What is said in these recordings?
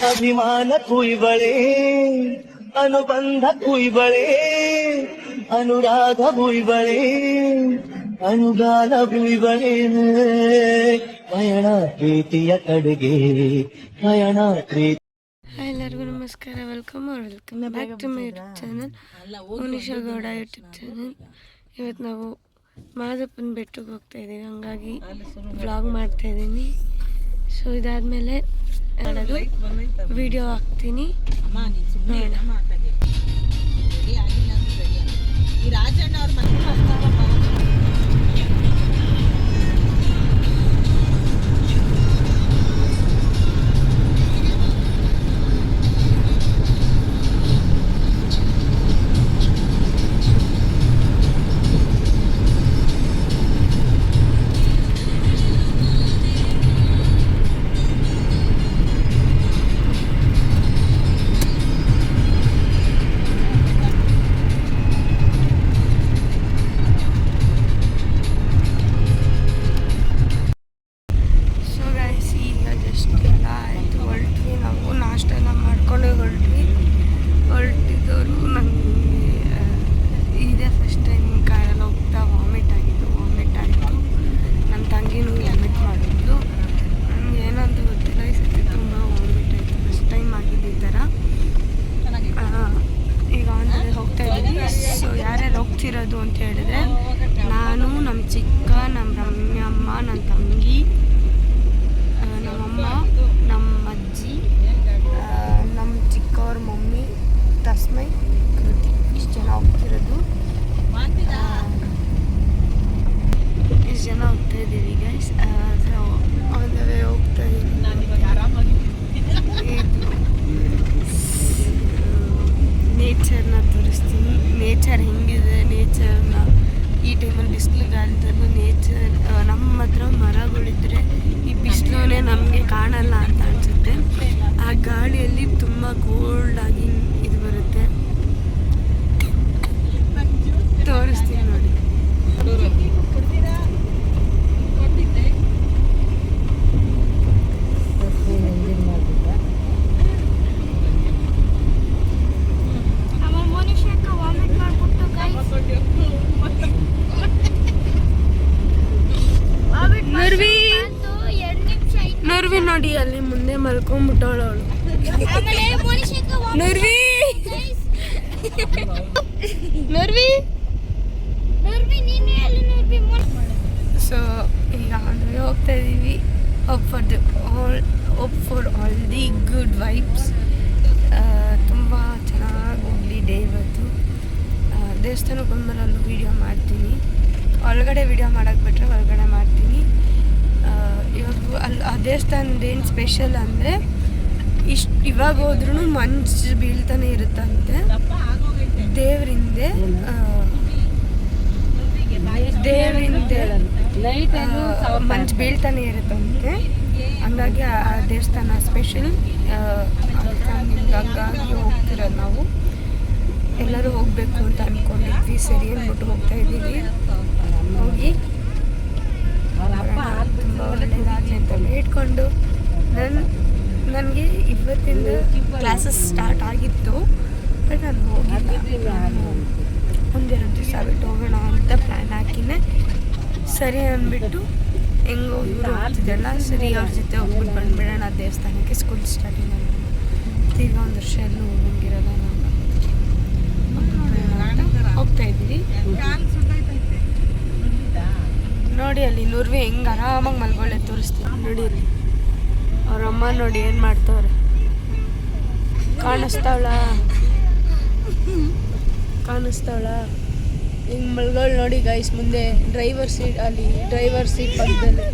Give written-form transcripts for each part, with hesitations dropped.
ಅಭಿಮಾನ ಕುಯ್ಬಳೆ ಅನುಬಂಧ ಕುಯ್ಬಳೆ ಅನುರಾಗ ಕುಯ್ಬಳೆ ಅನುಗಾಲ ಕುಯ್ಬಳೆ ಪಯಣ ಪ್ರೀತಿಯ ಕಡೆಗೆ ಪಯಣ ಪ್ರೀತಿ. ಎಲ್ಲರಿಗೂ ನಮಸ್ಕಾರ, welcome back to my YouTube channel Monisha Gowda YouTube channel. ಇವತ್ತು ನಾವು ಮಾದಪ್ಪನ ಬೆಟ್ಟಕ್ಕೆ ಹೋಗ್ತಾ ಇದ್ದೀವಿ, ಹಂಗಾಗಿ ವ್ಲಾಗ್ ಮಾಡ್ತಾ ಇದ್ದೀನಿ. ಸೊ ಇದಾದಮೇಲೆ ಮಾಡೋದು ವಿಡಿಯೋ ಹಾಕ್ತೀನಿ. ಹೊರಟಿದ್ದವರು ನನಗೆ ಇದೇ ಫಸ್ಟ್ ಟೈಮ್ ಕಾರಲ್ಲಿ ಹೋಗ್ತಾ ವಾಮಿಟ್ ಆಯಿತು. ನನ್ನ ತಂಗಿನೂ ವಾಮಿಟ್ ಮಾಡಿದ್ದು. ನನಗೆ ಏನಂತ ಗೊತ್ತಿಲ್ಲ, ಈ ಸತಿ ತುಂಬ ವಾಮಿಟ್ ಆಯಿತು. ಫಸ್ಟ್ ಟೈಮ್ ಆಗಿದ್ದು ಈ ಥರ. ಈಗ ಆಮೇಲೆ ಹೋಗ್ತಾ ಇದ್ದೀವಿ. ಸೊ ಯಾರ್ಯಾರು ಹೋಗ್ತಿರೋದು ಅಂತ ಹೇಳಿದ್ರೆ, ನಾನು, ನಮ್ಮ ಚಿಕ್ಕ, ನಮ್ಮ ರಮ್ಯಮ್ಮ, ನನ್ನ ತಂಗಿ, ನಮ್ಮಮ್ಮ, ನಮ್ಮ ಅಜ್ಜಿ, ನಮ್ಮ ಚಿಕ್ಕವ್ರ ಮಮ್ಮಿ, ತಸ್ಮೈ, ಕೃತಿ, ಇಷ್ಟು ಜನ ಹೋಗ್ತಿರೋದು. ಇಷ್ಟು ಜನ ಹೋಗ್ತಾ ಇದ್ದೀವಿ ಗೈಸ್. ಆನ್ ದ ವೇ ಹೋಗ್ತಾ ಇದ್ದೀವಿ. ನೇಚರ್ನ ತೋರಿಸ್ತೀನಿ. ನೇಚರ್ ಹೆಂಗಿದೆ, ನೇಚರ್ನ ಈ ಟೈಮಲ್ಲಿ ಬಿಸಿಲುಗಾಲದಲ್ಲೂ ನೇಚರ್ ನಮ್ಮ ಹತ್ರ ಮರಗಳಿದ್ರೆ ಈ ಬಿಸಿಲುನೇ ನಮಗೆ ಕಾಣಲ್ಲ ಅಂತ ಅನಿಸುತ್ತೆ. ಆ ಗಾಳಿಯಲ್ಲಿ ತುಂಬ ಕೋಲ್ಡಾಗಿ ಇದು ಬರುತ್ತೆ. ತೋರಿಸ್ತೀನಿ ನೋಡಿ. ನರ್ವಿ ನೋಡಿ, ಅಲ್ಲಿ ಮುಂದೆ ಮಲ್ಕೊಂಡ್ಬಿಟ್ಟವಳು ಅವಳು. ಸೊ ಈಗ ಹೋಗ್ತಾ ಇದ್ದೀವಿ. Hope for all the good vibes. ತುಂಬ ಚೆನ್ನಾಗಿ ಹೋಗಲಿ ಡೇ ಇವತ್ತು. ದೇವಸ್ಥಾನಕ್ಕೆ ಬಂದ್ಮೇಲೆ ಅಲ್ಲೂ ವೀಡಿಯೋ ಮಾಡ್ತೀನಿ. ಒಳಗಡೆ ವೀಡಿಯೋ ಮಾಡೋಕ್ಕೆ ಬಿಟ್ಟರೆ ಒಳಗಡೆ ಮಾಡ್ತೀನಿ. ಇವಾಗ ಅಲ್ಲಿ ಆ ದೇವಸ್ಥಾನದ ಏನು ಸ್ಪೆಷಲ್ ಅಂದರೆ, ಇವಾಗ ಹೋದ್ರೂ ಮಂಜು ಬೀಳ್ತಾನೆ ಇರುತ್ತಂತೆ. ದೇವರಿಂದೆ ಮಂಜು ಬೀಳ್ತಾನೆ ಇರುತ್ತಂತೆ. ಹಂಗಾಗಿ ಆ ದೇವಸ್ಥಾನ ಸ್ಪೆಷಲ್. ಹಂಗಾಗಿ ಹೋಗ್ತಿರೋದು ನಾವು. ಎಲ್ಲರೂ ಹೋಗಬೇಕು ಅಂತ ಅಂದ್ಕೊಂಡಿದ್ವಿ. ಸರಿ ಅಂದ್ಬಿಟ್ಟು ಹೋಗ್ತಾ ಇದ್ದೀವಿ. ಹೋಗಿ ತುಂಬ ಒಳ್ಳೆಯದಾಗಲಿ ಅಂತ ಇಟ್ಕೊಂಡು ನನಗೆ ಇವತ್ತಿಂದ ಕ್ಲಾಸಸ್ ಸ್ಟಾರ್ಟ್ ಆಗಿತ್ತು. ಬಟ್ ನಾನು ಹೋಗಿಲ್ಲ. ಒಂದೆರಡು ದಿವಸ ಬಿಟ್ಟು ಹೋಗೋಣ ಅಂತ ಪ್ಲ್ಯಾನ್ ಹಾಕಿನೇ. ಸರಿ ಅಂದ್ಬಿಟ್ಟು ಹೆಂಗೋ ಇವರು ಹೋಗ್ತಿದ್ದಲ್ಲ, ಸರಿ ಅವ್ರ ಜೊತೆ ಹೋಗ್ಬಿಟ್ಟು ಬಂದುಬಿಡೋಣ ದೇವಸ್ಥಾನಕ್ಕೆ. ಸ್ಕೂಲ್ ಸ್ಟಾರ್ಟಿಂಗ್ ಈಗ ಒಂದು ವರ್ಷ ಎಲ್ಲೂ ಹೋಗಿರೋಲ್ಲ. ನಾನು ಹೋಗ್ತಾ ಇದ್ದೀವಿ. ನೋಡಿ ಅಲ್ಲಿ ನೂರ್ವಿ ಹೆಂಗೆ ಆರಾಮಾಗಿ ಮಲ್ಗೊಳ್ಳೆ ತೋರಿಸ್ತೀನಿ ನೋಡಿ. ಅಲ್ಲಿ ಅವ್ರ ಅಮ್ಮ ನೋಡಿ ಏನು ಮಾಡ್ತವ್ರೆ. ಕಾಣಿಸ್ತಾವಳ ಹಿಂಗೆ ಮಲ್ಗಳು ನೋಡಿ ಗೈಸ್. ಮುಂದೆ ಡ್ರೈವರ್ ಸೀಟ್ ಪಕ್ಕದಲ್ಲಿ.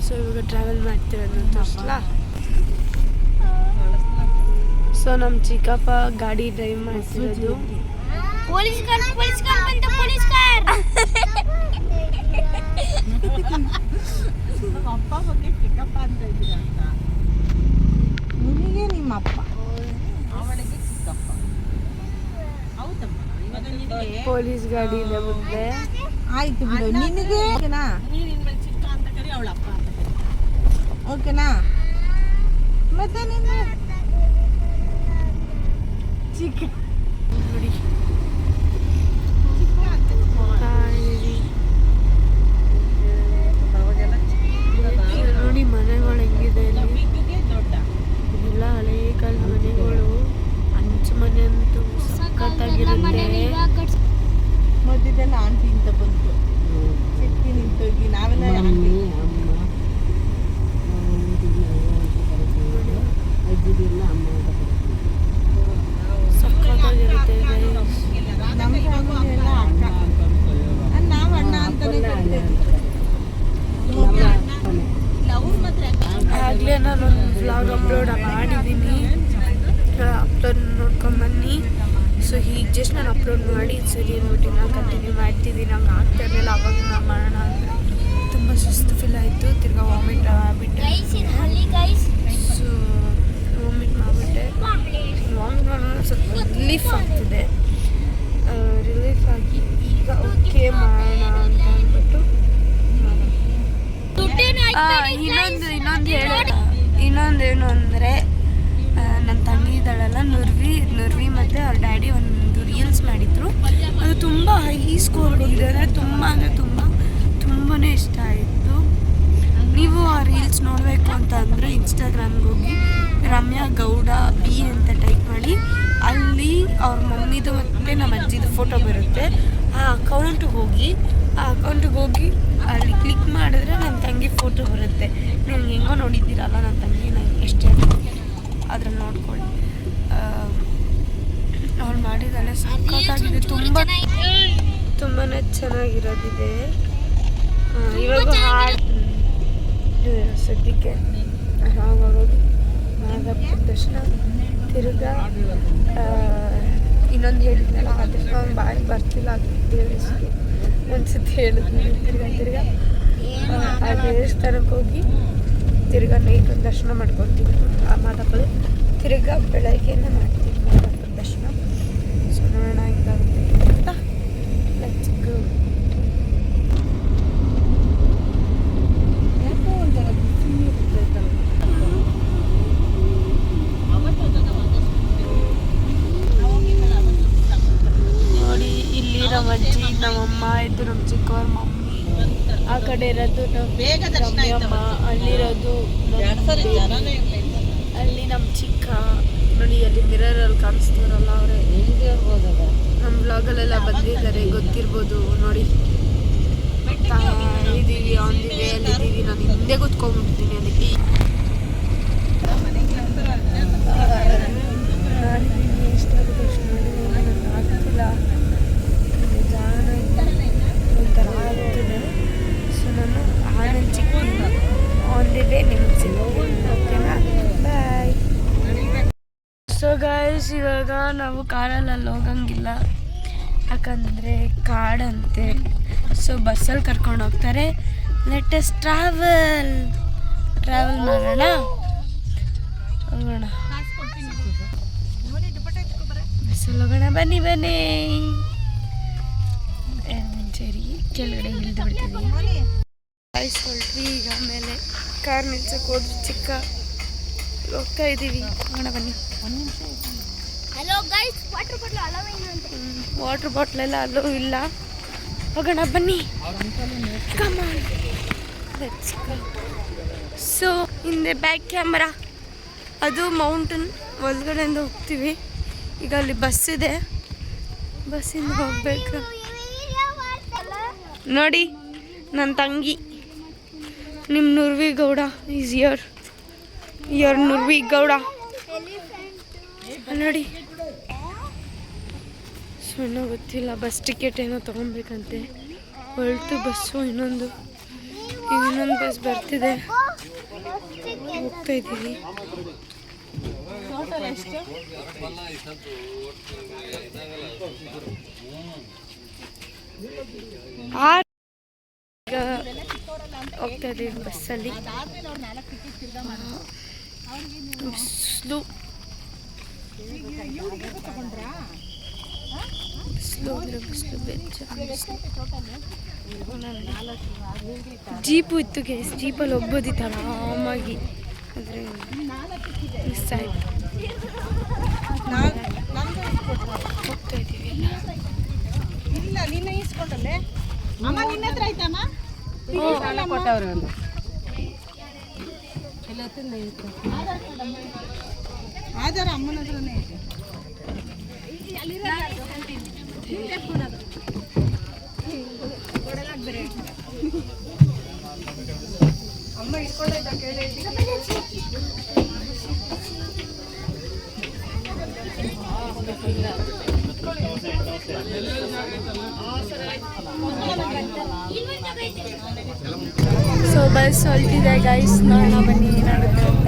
ಸೊ ಇವಾಗ ಟ್ರಾವೆಲ್ ಮಾಡ್ತಿರೋದು ತೋರಿಸ್ಲಾ. ಸೊ ನಮ್ಮ ಚಿಕ್ಕಪ್ಪ ಗಾಡಿ ಡ್ರೈವ್ ಮಾಡ್ತಿರೋದು. ಪೊಲೀಸ್ ಕಾರ್ ಅಪ್ಪ ಬಗ್ಗೆ ಚಿಕ್ಕಪ್ಪ ಅಂತ ಇದ್ದೀರಾ ಅಂತ. ನಿಮಗೆ ನಿಮ್ಮ ಅಪ್ಪ, ಅವಳಿಗೆ ಚಿಕ್ಕಪ್ಪ. ಹೌದಮ್ಮ. ಪೊಲೀಸ್ ಗಾಡಿ ಇದೆ ಮುಂದೆ. ಆಯ್ತು ಬಿಡು ನಿನಗೆ ಓಕೆನಾ ಚಿಕ್ಕ ಅಂತ ಕರಿ ಅವಳಪ್ಪ ಅಂತ ಕರಿ ಓಕೆನಾ ಮತ್ತೆ ನಿನ್ನ ಚಿಕ್ಕ ನೋಡಿ ನೋಡಿ ಮನೆಗಳು ಹೆಂಗಿದೆ ಇಲ್ಲಿ. ಎಲ್ಲ ಹಳೆ ಕಾಲದ ಮನೆಗಳು. ಹಂಚು ಮನೆ ಅಂತೂ ಸಖತ್ತಾಗಿರುತ್ತೆ. ಮಧ್ಯದಲ್ಲಿ ಆಂಟಿ ಅಂತ ಬಂತು ಸಿಕ್ಕಿ ನಿಂತೋಗಿ ನಾವೆಲ್ಲ ಆಂಟಿ ಸಖತ್ತಾಗಿರುತ್ತೆ ನಮ್ಮ ಫ್ಯಾಮಿಲಿ ಎಲ್ಲ ಅಕ್ಕ ನಾವು ಅಣ್ಣ ಅಂತಾನೆ ಕರಿತೀವಿ. ಆಗಲೇ ನಾನೊಂದು ವ್ಲಾಗ್ ಅಪ್ಲೋಡ್ ಮಾಡಿದ್ದೀನಿ, ಅಪ್ಲೋಡ್ ನೋಡ್ಕೊಂಬನ್ನಿ. ಸೊ ಈಗ ಜಸ್ಟ್ ನಾನು ಅಪ್ಲೋಡ್ ಮಾಡಿ ಸರಿ ಅಂದ್ಬಿಟ್ಟು ನಾನು ಕಂಟಿನ್ಯೂ ಮಾಡ್ತಿದ್ದೀನಿ. ನಂಗೆ ಆಗ್ತಾ ಇರಲಿಲ್ಲ, ಅವಾಗ ನಾನು ಮಾಡೋಣ ಅಂದರೆ ತುಂಬ ಸುಸ್ತು ಫೀಲ್ ಆಯಿತು. ತಿರ್ಗಾ ವಾಮಿಟ್ ಆಗಿಬಿಟ್ಟೆ. ಸೊ ವಾಮಿಟ್ ಮಾಡಿಬಿಟ್ಟೆ. ವಾಮಿಟ್ ಮಾಡೋಣ ಸ್ವಲ್ಪ ರಿಲೀಫ್ ಆಗ್ತಿದೆ. ರಿಲೀಫ್ ಆಗಿ ಈಗ ಓಕೆ ಮಾಡೋಣ ಅಂತ ಅಂದ್ಬಿಟ್ಟು ಇನ್ನೊಂದೇನು ಅಂದರೆ ನನ್ನ ತಂಗಿ ಇದ್ದಾಳಲ್ಲ ನುರ್ವಿ ಮತ್ತು ಅವ್ರ ಡ್ಯಾಡಿ ಒಂದು ರೀಲ್ಸ್ ಮಾಡಿದ್ರು. ಅದು ತುಂಬ ಹೈ ಸ್ಕೋರ್ ಬಂದಿದೆ. ಅಂದರೆ ತುಂಬಾ ಇಷ್ಟ ಆಯಿತು. ನೀವು ಆ ರೀಲ್ಸ್ ನೋಡಬೇಕು ಅಂತ ಅಂದರೆ ಇನ್ಸ್ಟಾಗ್ರಾಮ್ಗೆ ಹೋಗಿ ರಮ್ಯಾ ಗೌಡ ಬಿ ಅಂತ ಟೈಪ್ ಮಾಡಿ. ಅಲ್ಲಿ ಅವ್ರ ಮಮ್ಮಿದು ಮತ್ತು ನಮ್ಮ ಅಜ್ಜಿದು ಫೋಟೋ ಬರುತ್ತೆ. ಆ ಅಕೌಂಟಿಗೆ ಹೋಗಿ ಅಲ್ಲಿ ಕ್ಲಿಕ್ ಮಾಡಿದ್ರೆ ನನ್ನ ತಂಗಿ ಫೋಟೋ ಬರುತ್ತೆ. ನೀವು ಹೆಂಗೋ ನೋಡಿದ್ದೀರಲ್ಲ ನನ್ನ ತಂಗಿ, ನಂಗೆ ಎಷ್ಟೇ ಅದ್ರಲ್ಲಿ ನೋಡ್ಕೊಳ್ಳಿ. ಅವ್ಳು ಮಾಡಿದ್ದಾಳೆ ಸಖತ್ತಾಗಿದೆ. ತುಂಬಾ ಚೆನ್ನಾಗಿರೋದಿದೆ. ಇವಾಗ ಹಾಡು ಸದ್ಯಕ್ಕೆ ಆವಾಗೋದು ನಾಗಪ್ಪನ ದರ್ಶನ. ತಿರ್ಗಾ ಇನ್ನೊಂದು ಹೇಳಿದ್ನಲ್ಲ ಅದಕ್ಕೆ ಅವ್ನು ಬಾಯಿ ಬರ್ತಿಲ್ಲ. ದೇವ್ರ ಹೆಸರು ಒಂದ್ಸತಿ ಹೇಳಿದ್ನಿ. ತಿರ್ಗಾ ಆ ದೇವಸ್ಥಾನಕ್ಕೆ ಹೋಗಿ ತಿರ್ಗಾ ನೈಟ್ ಒಂದು ದರ್ಶನ ಮಾಡ್ಕೊತೀವಿ ಆ ಮಾದಪ್ಪದು. ತಿರ್ಗಾ ಬೆಳಗ್ಗೆನ ಮಾಡ್ತೀವಿ ಮಾದಪ್ಪನ ದರ್ಶನ. ಸೊ ನೋಡೋಣ ಹಿಂಗಾಗುತ್ತೆ ಅಂತ. Let's go. ನೋಡಿ ಇಲ್ಲಿ ನಮ್ಮ ಅಜ್ಜಿ ನಮ್ಮಮ್ಮ ಇದ್ದು ನಮ್ಮ ಚಿಕ್ಕವ್ರ ಮಮ್ಮಿ. ಆ ಕಡೆ ಇರೋದು ನಮ್ಮ ಅಲ್ಲಿರೋದು ಅಲ್ಲಿ ನಮ್ಮ ಚಿಕ್ಕ. ನೋಡಿ ಅಲ್ಲಿ ಮಿರರಲ್ಲಿ ಕಾಣಿಸ್ತಾರಲ್ಲ ಅವರೇ. ನಮ್ಮ ಬ್ಲಾಗಲ್ಲೆಲ್ಲ ಬಂದಿದ್ದಾರೆ, ಗೊತ್ತಿರ್ಬೋದು. ನೋಡಿ ಇದ್ದೀವಿ ಆನ್ದಿವೆ ಅಲ್ಲಿದ್ದೀವಿ. ನಾನು ಹಿಂದೆ ಕೂತ್ಕೊಂಡ್ಬಿಡ್ತೀನಿ ಅದಕ್ಕೆ. ಮಾಡಿದ್ದೀನಿ ಎಷ್ಟಾಗುತ್ತೆ ಅಷ್ಟು ಮಾಡಿದ್ದೀನಿ. ನನಗೆ ಆಗ್ತಿಲ್ಲ, ನಿಧಾನ ಒಂಥರ ಆಗ್ತಿದೆ. ಸೊ ನಾನು ಆನಂದ್ ಚಿಕ್ಕ ಆನ್ದಿವೆ ನಿಮ್ಗೆ ಸಿಗ್ತೀನಿ. ಓಕೆನಾ, ಬಾಯ್. ಸೊ ಗೈಸ್ ಇವಾಗ ನಾವು ಕಾರಲ್ಲಿ ಹೋಗಂಗಿಲ್ಲ, ಯಾಕಂದರೆ ಕಾಡಂತೆ. ಸೊ ಬಸ್ಸಲ್ಲಿ ಕರ್ಕೊಂಡು ಹೋಗ್ತಾರೆ. ಲೆಟ್ ಅಸ್ ಟ್ರಾವೆಲ್ ಮಾಡೋಣ, ಹೋಗೋಣ ಬಸ್ಸಲ್ಲಿ ಹೋಗೋಣ. ಬನ್ನಿ ಸರಿ ಕೆಳಗಡೆ ಇಳಿದು ಬಿಡ್ತೀವಿ. ಹೊರಟ್ವಿ ಈಗ. ಮೇಲೆ ಕಾರ್ ನಿಲ್ಸಕ್ಕೆ ಹೋದ್ವಿ. ಚಿಕ್ಕ ಹೋಗ್ತಾ ಇದ್ದೀವಿ, ಹೋಗೋಣ ಬನ್ನಿ. ವಾಟರ್ ಬಾಟ್ಲೆಲ್ಲ ಅಲ್ಲೋ ಇಲ್ಲ, ಹೋಗೋಣ ಬನ್ನಿ. ಸೊ ಹಿಂದೆ ಬ್ಯಾಕ್ ಕ್ಯಾಮ್ರಾ, ಅದು ಮೌಂಟನ್ ಒಳಗಡೆಯಿಂದ ಹೋಗ್ತೀವಿ. ಈಗ ಅಲ್ಲಿ ಬಸ್ ಇದೆ, ಬಸ್ಸಿಂದ ಹೋಗ್ಬೇಕು. ನೋಡಿ ನನ್ನ ತಂಗಿ ನಿಮ್ಮ ನುರ್ವಿ ಗೌಡ ಈಸ್ ಯರ್ ನುರ್ವಿ ಗೌಡ ನೋಡಿ. ಸೊ ಏನೋ ಗೊತ್ತಿಲ್ಲ, ಬಸ್ ಟಿಕೆಟ್ ಏನೋ ತೊಗೊಬೇಕಂತೆ. ಹೊರಟು ಬಸ್ಸು ಇನ್ನೊಂದು ಬಸ್ ಬರ್ತಿದೆ, ಹೋಗ್ತಾ ಇದ್ದೀವಿ. ಈಗ ಹೋಗ್ತಾ ಇದ್ದೀವಿ ಬಸ್ಸಲ್ಲಿ. ಬಿಸಿಲು ಬಿಸಿಲು ಜೀಪು ಇತ್ತು ಗೈಸ್, ಜೀಪಲ್ಲಿ ಒಬ್ಬದಿತ್ತು ಆರಾಮಾಗಿ, ಆದರೆ ಮಿಸ್ ಆಯಿತು. ಹೋಗ್ತಾ ಇದ್ದೀವಿ. ಇಲ್ಲ ನಿನ್ನೆ ಇಸ್ಕೊಂಡಲ್ಲೇ ಅಮ್ಮ ನಿನ್ನ ಹತ್ರ ಆಯ್ತಮ್ಮ ಕೊಟ್ಟವ್ರೆ ಒಂದು ಆಧಾರ ಅಮ್ಮನ ಹತ್ರನೇ ಐತೆ. ಅಮ್ಮ ಇಟ್ಕೊಂಡಾಯ್ತಾ ಕೇಳಿ. ಸೊ ಬಸ್ ಹೊಲ್ತಿದೆ ಗೈಸ್, ನೋಡೋಣ ಬನ್ನಿ ಏನಾಗುತ್ತೆ ಅಂತ.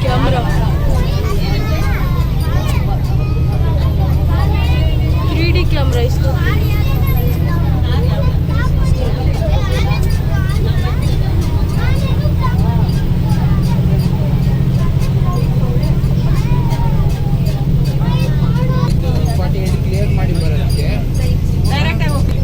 ಕ್ಯಾಮ್ರಾ 3D ಕ್ಯಾಮ್ರಾ ಇಷ್ಟು. ಕ್ಲಿಯರ್ ಮಾಡಿ ಬರೋದಕ್ಕೆ ಡೈರೆಕ್ಟ್ ಆಗಿ ಹೋಗಿ.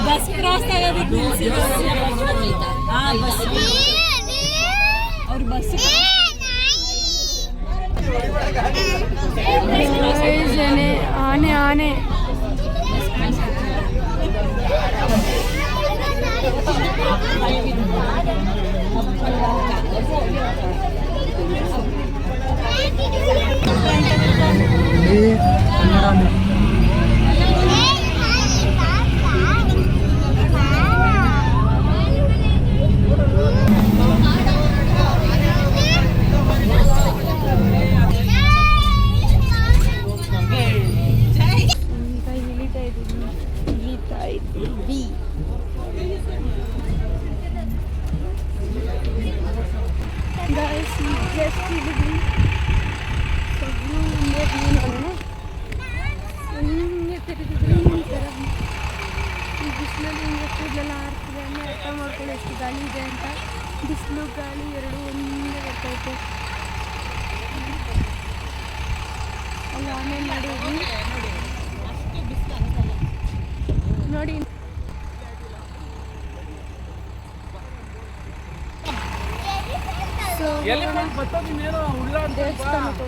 ಬಸ್ ಕ್ರಾಸ್ ಆಗೋದಕ್ಕೆ ಅವ್ರ ಬಸ್ ಆನೆ ಆನೆ ಜಸ್ಟ್ ಇಳಿದ್ವಿ. ಹಿಂಗೆ ತಿರುಗಿದ್ರೆ ಒಂಥರ ಈ ಬಿಸಿಲಲ್ಲಿ ಹಿಂಗೆ ಕೂದಲೆಲ್ಲ ಆಡ್ತಿದೆ ಅಂದರೆ ಅರ್ಥ ಮಾಡ್ಕೊಂಡು ಎಷ್ಟು ಗಾಳಿ ಇದೆ ಅಂತ. ಬಿಸಿಲು ಗಾಳಿ ಎರಡು ಒಂದೇ ಬರ್ತೈತೆ. ಅಲ್ಲಿ ಆಮೇಲೆ ಮಾಡಿದ್ವಿ ನೋಡಿ. ಸೊ ದೇವಸ್ಥಾನಕ್ಕೆ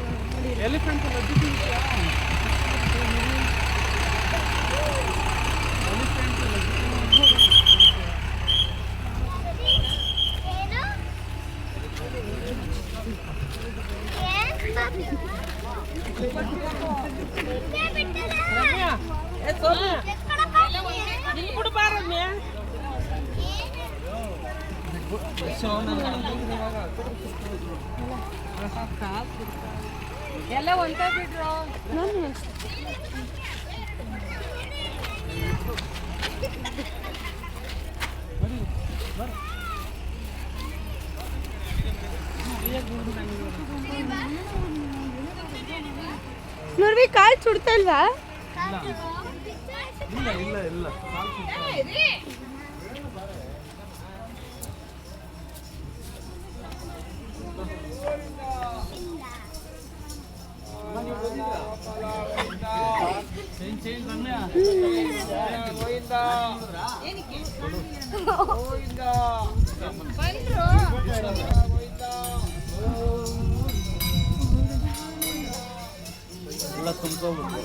ಎಲ್ಲ ಒಂದೇ ಬಿಡ್ರು. ನೋಡ್ವಿ ಕಾಲು ಸುಡ್ತಾ ಇಲ್ವಾ? ಇಲ್ಲ ಎಲ್ಲ ತುಂಬ್ಕೋಬೇಕು.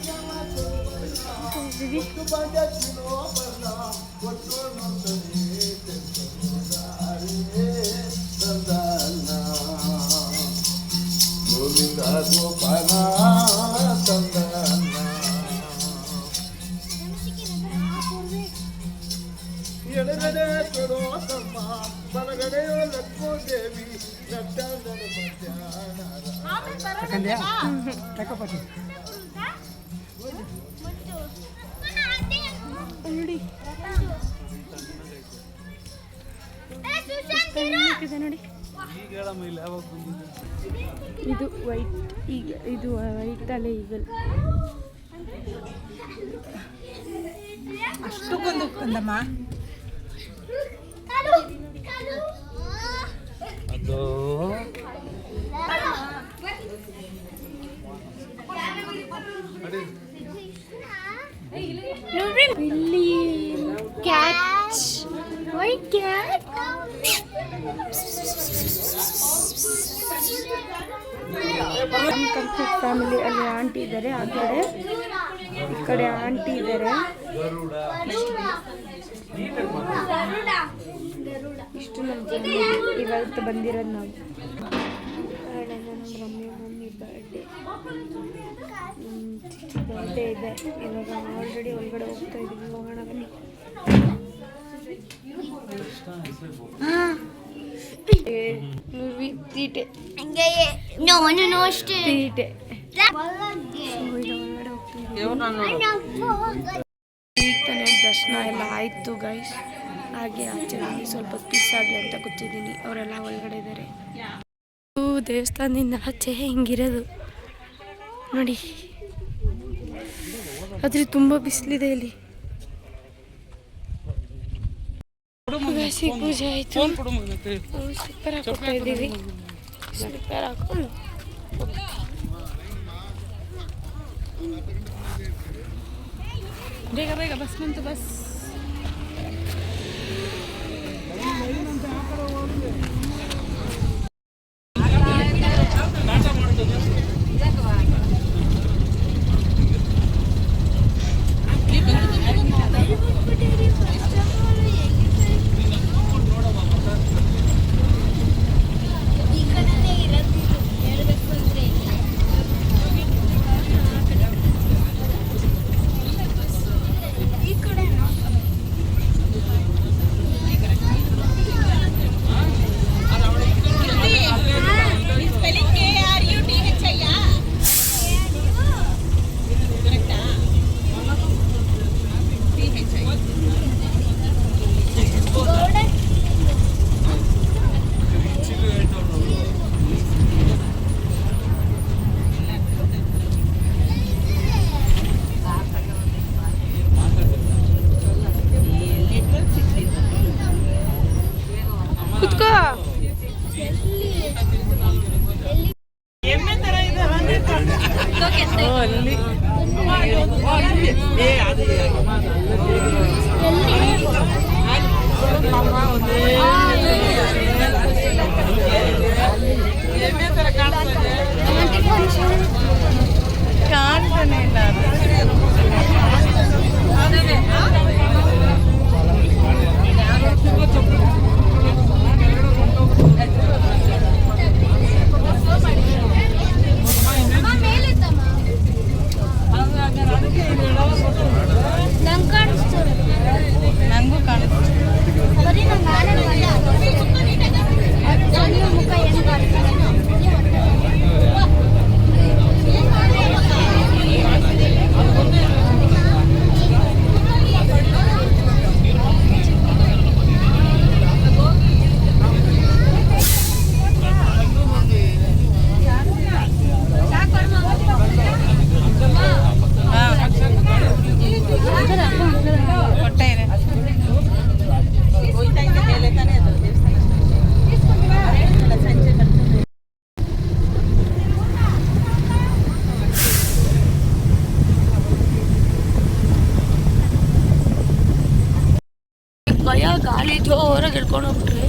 ಗೋವಿಂದ ಗೋಪಾಲ ಎಡಗಡೆ ಕೊಡೋ ತಮ್ಮ ಬಲಗಡೆಯೋ ಲಕ್ಕೋ ದೇವಿ ನೋಡಿ ನೋಡಿ. ಇದು ವೈಟ್, ಈಗ ಇದು ವೈಟ್ ಅಲೆ ಈಗಲ್. ಅಷ್ಟಕ್ಕೊಂದು ಕಂದಮ್ಮ ಅದು ಇಲ್ಲಿ ಕ್ಯಾಚ್ ವೈಟ್ ಕ್ಯಾಟ್. ಫ್ಯಾಮಿಲಿ ಅಲ್ಲಿ ಆಂಟಿ ಇದ್ದಾರೆ, ಆ ಕಡೆ ಈ ಕಡೆ ಆಂಟಿ ಇದ್ದಾರೆ. ಇಷ್ಟು ನಮ್ಮ ಜನ ಇವತ್ತು ಬಂದಿರೋದು ನಾವು. ನಮ್ಮ ಮಮ್ಮಿ ಬರ್ಡೇ ಬರ್ಡೇ ಇದೆ. ಇವಾಗ ಆಲ್ರೆಡಿ ಒಳಗಡೆ ಹೋಗ್ತಾ ಇದ್ದೀವಿ. ಹೋಗೋಣ ಬನ್ನಿ. ತೀಟೆ ತೀಟೆ ಈಗ ತಾನೇ ದರ್ಶನ ಎಲ್ಲ ಆಯಿತು ಗೈಸ್. ಹಾಗೆ ಆಚೆ ಬಂದು ಸ್ವಲ್ಪ ಪೀಸ್ ಆಗಲಿ ಅಂತ ಕೂತಿದ್ದೀನಿ. ಅವರೆಲ್ಲ ಒಳಗಡೆ ಇದ್ದಾರೆ. ದೇವಸ್ಥಾನದಿಂದ ಆಚೆ ಹಿಂಗಿರೋದು ನೋಡಿ. ಆದರೆ ತುಂಬ ಬಿಸಿಲಿದೆ ಇಲ್ಲಿ. ಪೂಜೆ ಆಯಿತು. ಸ್ಲಿಪ್ಪರ್ ಹಾಕೋತಾ ಇದ್ದೀವಿ. ಸ್ಲಿಪ್ಪರ್ ಹಾಕೊಂಡು ಬೇಗ ಬೇಗ ಬಸ್ ಬಂತು. ಬಸ್ ಅಲ್ಲಿ ಕಾಣ್ತಾನೆ ಇಲ್ಲ ನಂಗೂ ಕಾಣಿಸ್ತು ಹೊಟ್ಟೆ ಇದೆ ಭಯ ಗಾಳಿ ಜೋರಾಗಿ ಹಿಡ್ಕೊಂಡು ಹೋಗ್ಬಿಟ್ರಿ.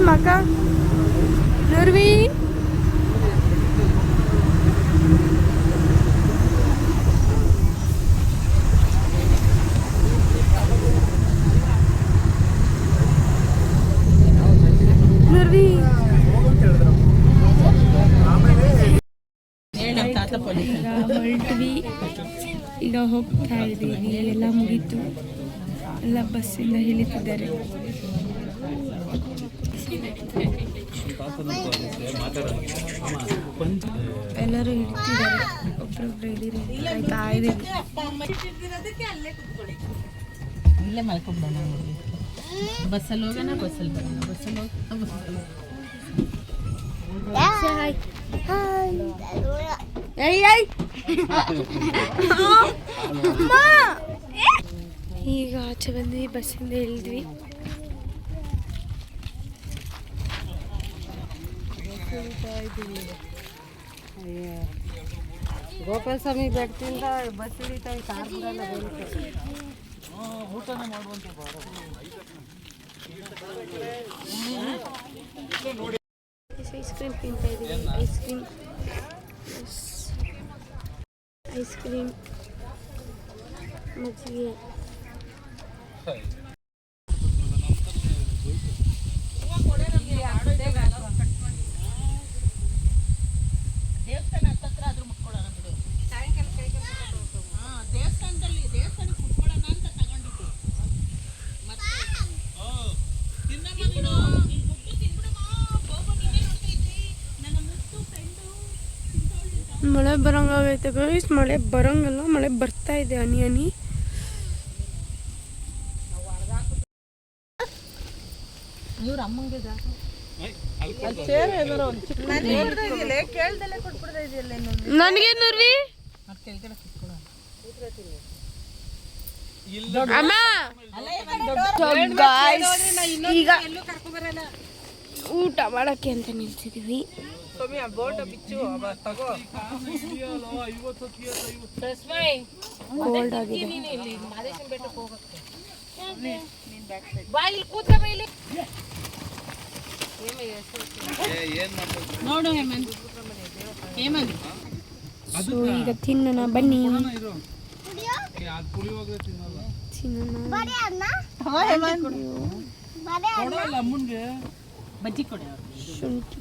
Maka Nurwi Nurwi ಹೊರಟ್ವಿ ಈಗ ಹೋಗ್ತಾ ಇದ್ದೀವಿ ಎಲ್ಲ ಮುಗೀತು ಎಲ್ಲ ಬಸ್ಸಿಂದ ಇಳಿತಿದ್ದಾರೆ ಎಲ್ಲರೂ ಹಿಡ್ತಿದ್ದಾರೆ, ಒಬ್ರೊಬ್ರು ಹಿಡೀರಿ ಆಯ್ತಾ ಇದ್ದೀವಿ. ಇಲ್ಲೇ ಮಲ್ಕೊಬಿಡೋಣ ನೋಡಿ, ಬಸ್ಸಲ್ಲಿ ಹೋಗೋಣ, ಬಸ್ಸಲ್ಲಿ ಬರೋಣ, ಬಸ್ಸಲ್ಲಿ ಹೋಗೋಣ, ಬಸ್ಸಲ್ಲಿ ಈಗ ಆಚೆ ಬಂದ್ವಿ, ಬಸ್ಸಿಂದ ಇಳಿದ್ವಿ. ಗೋಪಾಲ ಸ್ವಾಮಿ ಬೆಟ್ಟದಿಂದ ಬಸ್ ಹಿಡಿತಾ ಕಾರ್ ಬಿಡಲ್ಲ. ಐಸ್ ಕ್ರೀಮ್ ತಿಂತಾ ಇದ್ದೀವಿ. ಐಸ್ ಕ್ರೀಮ್ ಮಜ್ಜಿಗೆ. ದೇವಸ್ಥಾನ ಹತ್ತತ್ರ ಆದ್ರೂ ಮುಟ್ಕೊಳ್ಳೋಣ ಬಿಡು. ದೇವಸ್ಥಾನದಲ್ಲಿ ದೇವಸ್ಥಾನಕ್ಕೆ ಮುಟ್ಕೊಳ್ಳೋಣ ಅಂತ ತಗೊಂಡಿದ್ದೆ. ಮತ್ತೆ ಮಳೆ ಬರಂಗಾಗೈತೆ ಗೈಸ್. ಮಳೆ ಬರಂಗಲ್ಲ, ಮಳೆ ಬರ್ತಾ ಇದೆ ಹನಿ ಹನಿ. ಇವ್ರ ಅಮ್ಮಂಗೆ ಕೇಳ್ದಲ್ಲೇ ಕೊಟ್ಬಿಡ್ತಾ ಇದೆಯಲ್ಲ. ನನಗೇನು ಕೆಳಗಡೆ ಕುತ್ಕೊಳ್ಳೋ. ಈಗ ಊಟ ಮಾಡಕ್ಕೆ ಅಂತ ನಿಲ್ಸಿದೀವಿ. ಕೋಲ್ಡ್ ಆಗಿದೆ. ನೋಡು ಹೇಮಂತ್, ಹೇಮಂತ್ ಸೊ ಈಗ ತಿನ್ನೋಣ ಬನ್ನಿ. ಬಜ್ಜಿ ಕೊಡಿ. ಶುಂಠಿ,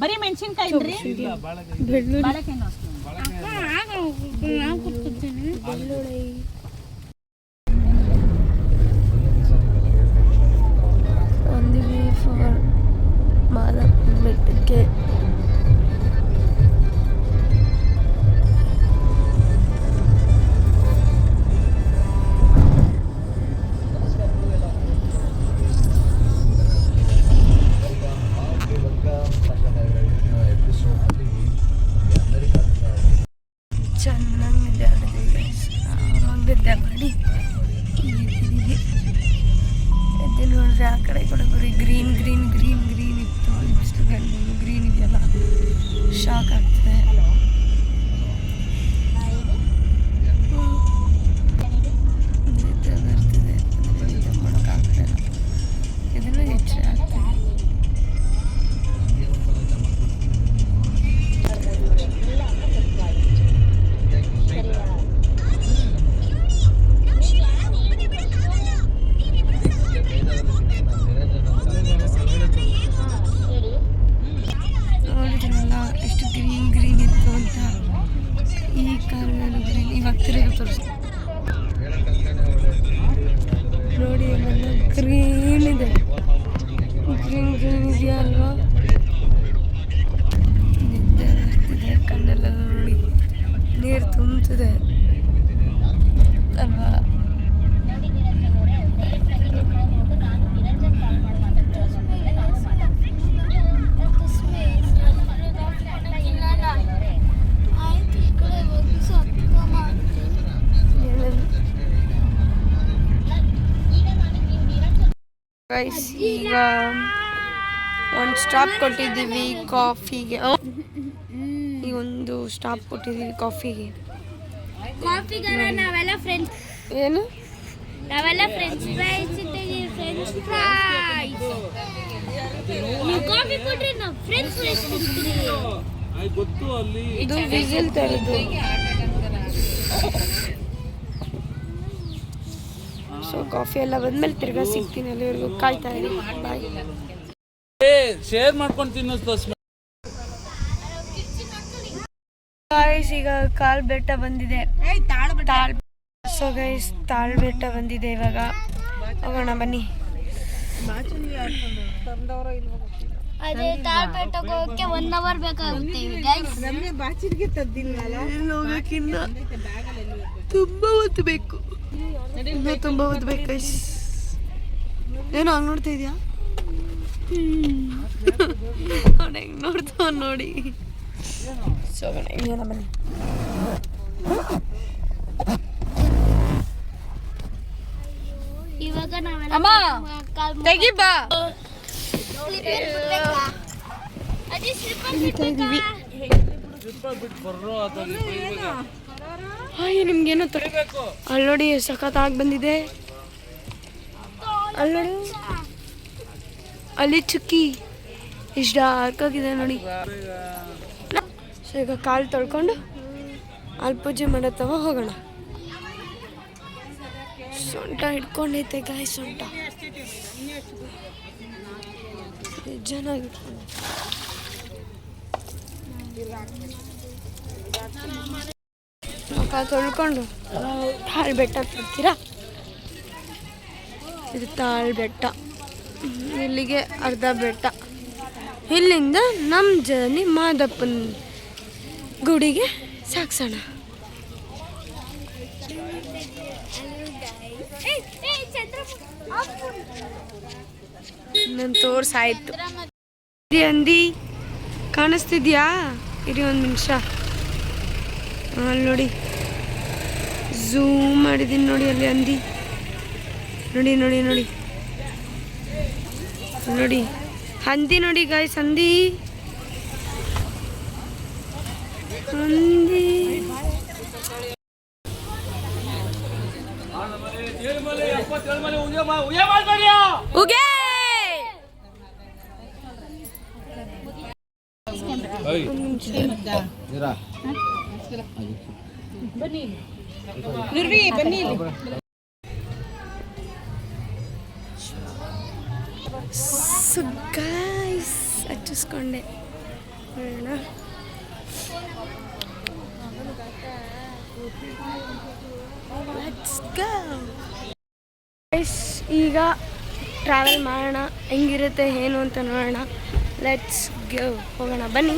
ಬರೀ ಮೆಣಸಿನ್ಕಾಯಿ ಬೆಳ್ಳುಳ್ಳಿ, ಬೆಳ್ಳುಳ್ಳಿ. ಒಂದಿವಿ ಫಾರ್ ಮಾದಪ್ಪ ಬೆಟ್ಟಕ್ಕೆ. ಚೆನ್ನಾಗಿ ನಿದ್ದೆ ಮಾಡಿ ಎದ್ದಿದ್ದೀವಿ. ಎದ್ದು ನೋಡಿದ್ರೆ ಆ ಕಡೆ ಕೂಡ ಬರೀ ಗ್ರೀನ್ ಗ್ರೀನ್ ಗ್ರೀನ್ ಗ್ರೀನ್ ಇತ್ತು. ಇಷ್ಟು ಗಂಟೆ ಗ್ರೀನ್ ಇದೆಯಲ್ಲ, ಶಾಕ್ ಆಗ್ತದೆ. ನಿದ್ದೆ ಬರ್ತಿದೆ, ನಿದ್ದೆ ಮಾಡೋಕ್ಕಾಗ್ತಿಲ್ಲ. ಇದನ್ನು ಹೆಚ್ಚು ಆಗ್ತದೆ. ನೋಡಿದ್ರಲ್ಲ ಎಷ್ಟು ಗ್ರೀನ್ ಗ್ರೀನ್ ಇತ್ತು ಅಂತ. ಈ ಕಾಲದಲ್ಲಿ ಗ್ರೀನ್, ಇವಾಗ ತಿರುಗಿ ತೋರಿಸ್ತೀನಿ ನೋಡಿ. ಎಲ್ಲ ಗ್ರೀನ್ ಇದೆ, ಗ್ರೀನ್ ಗ್ರೀನ್ ಇದೆಯಾ ಅಲ್ವಾ? ನಿದ್ದೆ ಬರ್ತಿದೆ, ಕಣ್ಣೆಲ್ಲ ನೋಡಿ ನೀರು ತುಂಬ್ತಿದೆ ಅಲ್ವಾ? ಗೈಸ್ ಈಗ ಒಂದು ಸ್ಟಾಪ್ ಕೊಟ್ಟಿದ್ದೀವಿ ಕಾಫಿಗೆ. ಈಗ ಒಂದು ಸ್ಟಾಪ್ ಕೊಟ್ಟಿದ್ದೀವಿ ಕಾಫಿಗೆ. ನಾವೆಲ್ಲ ಫ್ರೆಂಡ್ಸ್, ಏನು ನಾವೆಲ್ಲ ಫ್ರೆಂಚ್ ಫ್ರೈಸ್ ತಿಂತೀವಿ. ಫ್ರೆಂಚ್ ಫ್ರೈಸ್ ನೀವು ಕಾಫಿ ಕೊಟ್ರೆ ನಾವು ಫ್ರೆಂಚ್ ಫ್ರೈಸ್ ತಿಂತೀವಿ. ಇದು ವಿಸಿಲ್ ತರದು. ಸೊ ಕಾಫಿ ಎಲ್ಲ ಬಂದ್ಮೇಲೆ ತಿರ್ಗಾ ಸಿಗ್ತೀನಿ. ಅಲ್ಲಿವರೆಗೂ ಕಾಯ್ತಾ ಇರಿ. ಬಾಯ್. ಶೇರ್ ಮಾಡ್ಕೊಂಡು ತಿನ್ನೋದು. ಗೈಸ್ ಈಗ ಕಾಲ್ ಬೆಟ್ಟ ಬಂದಿದೆ. ಸೊ ಗೈಸ್ ತಾಳ್ ಬೆಟ್ಟ ಬಂದಿದೆ. ಇವಾಗ ಹೋಗೋಣ ಬನ್ನಿ. ಅದೇ ತಾಳ್ ಬೆಟ್ಟಕ್ಕೆ ಹೋಗಕ್ಕೆ 1 ಅವರ್ ಬೇಕಾಗುತ್ತೆ ಗೈಸ್. ರಮ್ಯ ಬಾಚಿಡ್ಗೆ ತದ್ದಿಲ್ವಲ್ಲ ಹೋಗಕ್ಕಿನ್ನ ತುಂಬಾ ಹೊತ್ತು ಬೇಕು, ಇನ್ನೂ ತುಂಬಾ ಹೊತ್ತು ಬೇಕು ಗೈಸ್. ಏನೋ ಹಂಗೆ ನೋಡ್ತಾ ಇದೆಯಾ? ಅವ್ನು ಹೆಂಗೆ ನೋಡ್ತಾವ ನೋಡಿ. ಸೊ ಹಿಂಗೇನ ಬನ್ನಿ. ಇವಾಗ ನಾವೆಲ್ಲ ಅಮ್ಮ ತೆಗಿ ಬಾ. ಅದೇ ಸ್ಲಿಪ್ಪರ್ ಬಿಡ್ಬೇಕಾ? ಸ್ಲಿಪ್ಪರ್ ಬಿಟ್ಟು ಬರ್ರೋ ಅಥವಾ ಹಾಯ್ ನಿಮ್ಗೇನೋ ಅಲ್ಲಿ ನೋಡಿ ಸಖತ್ತಾಗಿ ಬಂದಿದೆ. ಅಲ್ಲಿ ನೋಡಿ ಅಲ್ಲಿ ಚುಕ್ಕಿ ಇಷ್ಟು ಡಾರ್ಕ್ ಆಗಿದೆ ನೋಡಿ. ಸೊ ಈಗ ಕಾಲು ತೊಳ್ಕೊಂಡು ಅಲ್ಲಿ ಪೂಜೆ ಮಾಡತ್ತವ ಹೋಗೋಣ. ಸೊಂಟ ಹಿಡ್ಕೊಂಡೈತೆ ಗಾಯ, ಸೊಂಟ ಚೆನ್ನಾಗಿ ಕಾಲು ತೊಳ್ಕೊಂಡು ತಾಳ್ ಬೆಟ್ಟ ಬರ್ತೀರಾ? ಇದು ತಾಳ್ ಬೆಟ್ಟ, ಇಲ್ಲಿಗೆ ಅರ್ಧ ಬೆಟ್ಟ. ಇಲ್ಲಿಂದ ನಮ್ಮ ಜರ್ನಿ ಮಾದಪ್ಪನ ಗುಡಿಗೆ ಸಾಗಿಸೋಣ. ನನ್ನ ತೋರ್ಸಾಯ್ತು. ಅಂದಿ ಕಾಣಿಸ್ತಿದ್ಯಾ? ಇರಿ ಒಂದು ನಿಮಿಷ. ಅಲ್ಲಿ ನೋಡಿ ಝೂಮ್ ಮಾಡಿದ್ದೀನಿ ನೋಡಿ, ಅಲ್ಲಿ ಅಂದಿ ನೋಡಿ ನೋಡಿ ನೋಡಿ ನೋಡಿ ಹಂದಿ ನೋಡಿ ಗಾಯ್ಸ್, ಹಂದಿ ಹಂದಿ. ಉಗೆ ನಿರ್ವಿ ಬನ್ನಿ. ಸೊ ಗೈಸ್ ಹಚ್ಚಿಸ್ಕೊಂಡೆ ನೋಡೋಣ. ಲೆಟ್ಸ್ ಗೋ ಗೈಸ್, ಈಗ ಟ್ರಾವೆಲ್ ಮಾಡೋಣ, ಹೆಂಗಿರುತ್ತೆ ಏನು ಅಂತ ನೋಡೋಣ. ಲೆಟ್ಸ್ ಗೋ, ಹೋಗೋಣ ಬನ್ನಿ.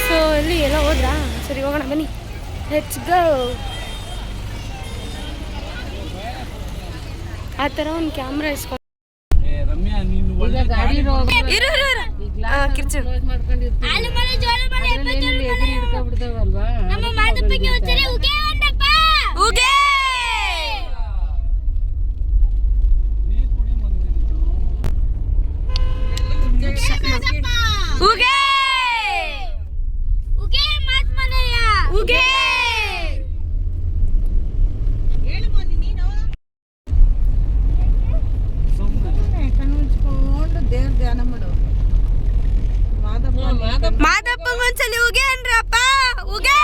ಸೊ ಇಲ್ಲಿ ಎಲ್ಲ ಹೋದ್ರಾ? ಸರಿ ಹೋಗೋಣ ಬನ್ನಿ, ಲೆಟ್ಸ್ ಗೋ. ಆ ಥರ ಒಂದು ಕ್ಯಾಮ್ರಾ ಇಸ್ಕೊಂಡು ರಮ್ಯಾ ನೀನು ಒಳ್ಳೆ ಗಾಡಿ ಇರು ಕಿರ್ಚು. ಆಲಮಲೆ ಜೋಳಮಲೆ ಹಿಡ್ಕೊಬಿಡ್ತಾವಲ್ವಾ? ನಮ್ಮ ಮಾದಪ್ಪಗೆ ಒಂದ್ಸರಿ ಉಗೆ ಅಂದಪ್ಪ. ಉಗೆ ನೀರು ಕುಡಿ ಬಂದಿದ್ದು. ಉಗೆ ಉಗೆ ಮಾತ್ಮನೆಯ ಉಗೆ ಹೇಳು ಬನ್ನಿ ನೀನು. ಸುಮ್ಮನೆ ಕಣ್ಣು ಮುಚ್ಕೊಂಡು ದೇವ್ರ ಧ್ಯಾನ ಮಾಡು. ಮಾದಪ್ಪಂಗೆ ಒಂದ್ಸಲಿ ಉಗೆ ಅನ್ರಪ್ಪ. ಉಗೆ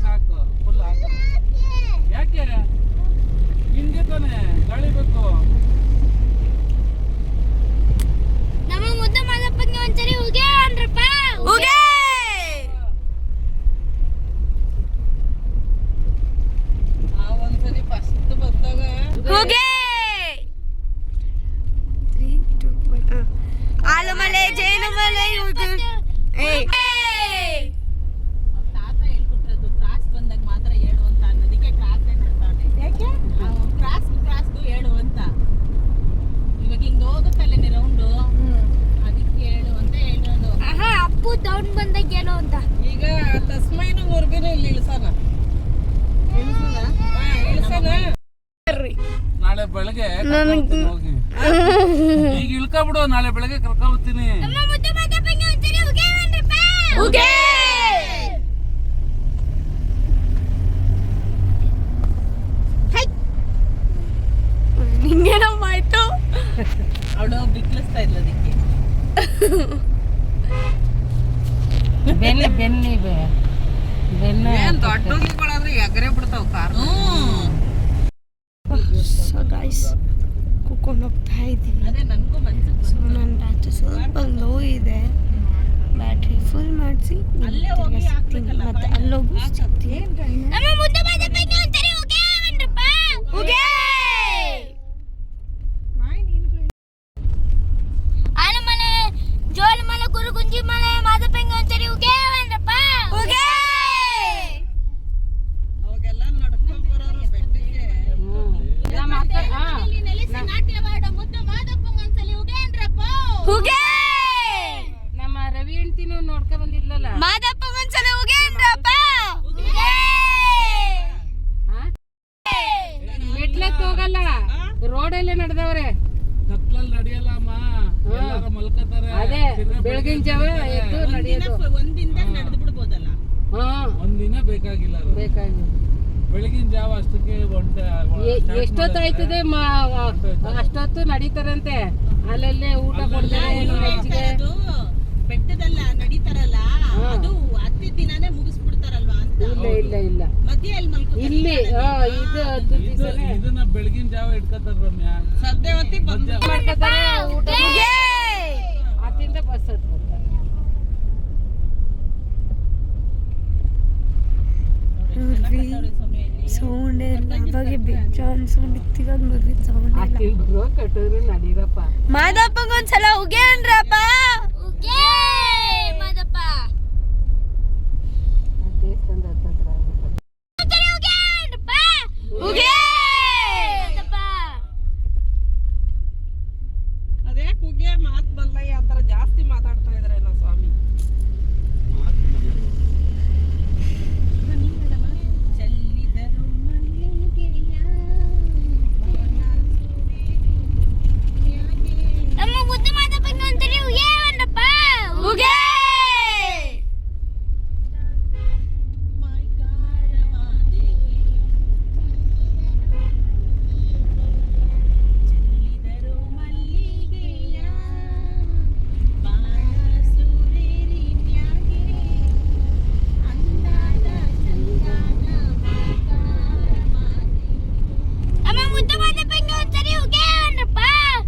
ಸಾಕು ಫುಲ್ ಆಗ. ಯಾಕೆ ನಿನ್ಗೆ ತಾನೆ ಗಾಳಿ ಬೇಕು. ನಮ್ಮ ಮುದ್ದ ಮಾದಪ್ಪಗೆ ಒಂದ್ಸರಿ ಉಗೆ ಅಂದ್ರಪ್ಪ. ಉಗೆ ಒಂದ್ಸರಿ ಫಸ್ಟ್ ಬಂದಾಗ ಉಗೆ. ಆಲಮಲೆ ಜೇನುಮಲೆ ತಾತ ಹೇಳ್ಕೊಟ್ಟಿರೋದು ಕ್ರಾಸ್ ಬಂದಾಗ ಮಾತ್ರ ಹೇಳು ಅಂತ ಅನ್ನೋದಕ್ಕೆ ಕ್ರಾಸ್ ಹೇಳ್ತಾನೆ. ಯಾಕೆ ಕ್ರಾಸ್ದು ಹೇಳು ಅಂತ. ಇವಾಗ ಹಿಂಗ್ ಹೋಗುತ್ತಲ್ಲೇನೆ ರೌಂಡು, ಅದಕ್ಕೆ ಹೇಳು ಅಂತ ಹೇಳೋದು. ಆಹಾ, ಅಪ್ಪು ಡೌನ್ ಬಂದಾಗ ಏನೋ ಅಂತ. ಈಗ ತಸ್ಮೈನು ಮುರ್ಬಿನೂ ಇಲ್ಲಿ ಇಳಿಸೋಣ. ನಾಳೆ ಬೆಳಗ್ಗೆ ಕರ್ಕೊಂಡ್ಬರ್ತೀನಿ ಹೋಗಿ. ಈಗ ಇಳ್ಕೊಬಿಡು, ನಾಳೆ ಬೆಳಗ್ಗೆ ಕರ್ಕೊಂಡ್ಬರ್ತೀನಿ. ನಮ್ಮ ಮುದ್ದ ಮಾದಪ್ಪಗೆ ಒಂದ್ಸರಿ ಉಗೆ ಅಂದ್ರಪ್ಪ. ಉಗೆ ನಿಂಗೇನಮ್ಮ ಆಯ್ತು? ಅವಳು ಬಿಕ್ಲಿಸ್ತಾ ಇದ್ಲು ಅದಕ್ಕೆ. ಬೆನ್ನಿ ದೊಡ್ಡ ಹುಲಿಗಳಾದ್ರೆ ಎಗರೆ ಬಿಡ್ತಾವ ಕಾರ್. ಸೊ ಗೈಸ್ ಕೂತ್ಕೊಂಡು ಹೋಗ್ತಾ ಇದ್ದೀವಿ. ಅದೇ ನನಗೂ ಮನ್ಸಿಗೆ ಸೊ ನನ್ನ ಬ್ಯಾಟ್ರಿ ಸ್ವಲ್ಪ ಲೋ ಇದೆ, ಬ್ಯಾಟ್ರಿ ಫುಲ್ ಮಾಡಿಸಿ ಅಲ್ಲೇ ಹೋಗಿ ಸಿಗ್ತೀನಿ, ಮತ್ತೆ ಅಲ್ಲೋಗಿ ಸಿಗ್ತೀನಿ. ನಮ್ಮ ಮುದ್ದ ಮಾದಪ್ಪಗೆ ಒಂದ್ಸರಿ ಉಗೆ ಅಂದ್ರಪ್ಪ. ಉಗೆ ಬಾಯ್ ನೀನು. ಹುಗೆ ನಮ್ಮ ರವಿ ಹೆಂಡ್ತಿನೂ ನೋಡ್ಕೊಂಡ್ ಬಂದಿದ್ಲಲ್ಲ. ಮಾದಪ್ಪ ಒಂದ್ಸಲ ಹುಗೆ ಅಂದ್ರಪ್ಪ. ಮೆಟ್ಲಕ್ಕೆ ಹೋಗಲ್ಲ, ರೋಡಲ್ಲೇ ನಡೆದವ್ರೆ. ಕತ್ಲಲ್ಲಿ ನಡೆಯಲ್ಲ ಅಮ್ಮ, ಎಲ್ಲಾರು ಮಲ್ಕೋತಾರೆ. ಅದೇ ಬೆಳಗಿನ ಜಾವ ಎದ್ದು ನಡೆಯೋದು. ಒಂದಿನ ನಡೆದು ಬಿಡ್ಬೋದಲ್ಲ. ಒಂದಿನ ಬೇಕಾಗಿಲ್ಲ ಅದು. ಬೇಕಾಗಿ ಬೆಳಗಿನ ಜಾವ ಅಷ್ಟಕ್ಕೆ ಎಷ್ಟೊತ್ತಾಯ್ತದೆ ಅಷ್ಟೊತ್ತು ನಡೀತಾರಂತೆ. ಅಲ್ಲಲ್ಲೇ ಊಟ ಕೊಡ್ತಾರೆ. ಅದು ಬೆಟ್ಟದಲ್ಲ ನಡೀತಾರಲ್ಲ, ಅದು ಹತ್ತಿ ದಿನಾನೇ ಮುಗಿಸ್ಬಿಡ್ತಾರಲ್ವಾ ಅಂತ. ಇಲ್ಲ ಇಲ್ಲ ಮಧ್ಯೆ ಅಲ್ಲಿ ಮಲ್ಕೋತಾರೆ. ಇಲ್ಲಿ ಇದು 10 ದಿವಸನೇ ಇದನ್ನ ಬೆಳಗಿನ ಜಾವ ಇಟ್ಕೋತಾರ ರಮ್ಯಾ. ಸದ್ಯ ಹೊತ್ತಿಗೆ ಬಂದು ಮಾಡ್ಕೊತಾರೆ. ಊಟ ಅತ್ತಿಂದ ಬಸ್ ಹತ್ತಾರೆ. ಸೌಂಡ್ ಇಲ್ಲ, ಅವಾಗ ಬೇಜಾನ್ ಸೌಂಡ್ ಇತ್ತು, ಇವಾಗ ನೋಡ್ರಿ ಸೌಂಡ್ ಇಲ್ಲ. ಅತ್ತಿಬ್ರು ಕಟ್ಟೋರು ನಡೀರಪ್ಪ. ಮಾದಪ್ಪಗೊಂದ್ಸಲ ಹುಗೆ ಅಂದ್ರಪ್ಪ. ಮಾದಪ್ಪ ದೇವಸ್ಥಾನದ ಹತ್ರ ಅದೇ ಕುಗ್ಗೆ ಮಾತು ಬಲ್ಲಯ್ಯ ಆ ಥರ ಜಾಸ್ತಿ ಮಾತಾಡ್ತಾ ಇದ್ರೇನೋ ಸ್ವಾಮಿ. ಚೆಲ್ಲಿದರು ಮಲ್ಲಿಗೆಯ ನಮ್ಮ ಮುದ್ದು ಮಾದಪ್ಪನ ಅಂತಾರೆ ಹುಗೆ ಅಂದ್ರಪ್ಪ. ಹುಗೆ ಚೆಲ್ಲಿದರು ಮಲ್ಲಿಗೆಯ ಬಾಣ ಸೂರೇರಿ ಮ್ಯಾಗೆ ಅಂದಾದ ಚಂದಾದ ಮಾತಾರ ಮಾತೆ. ನಮ್ಮ ಮುದ್ದು ಮಾದಪ್ಪನ ಅಂತಾರೆ ಹುಗೆ ಅಂದ್ರಪ್ಪ.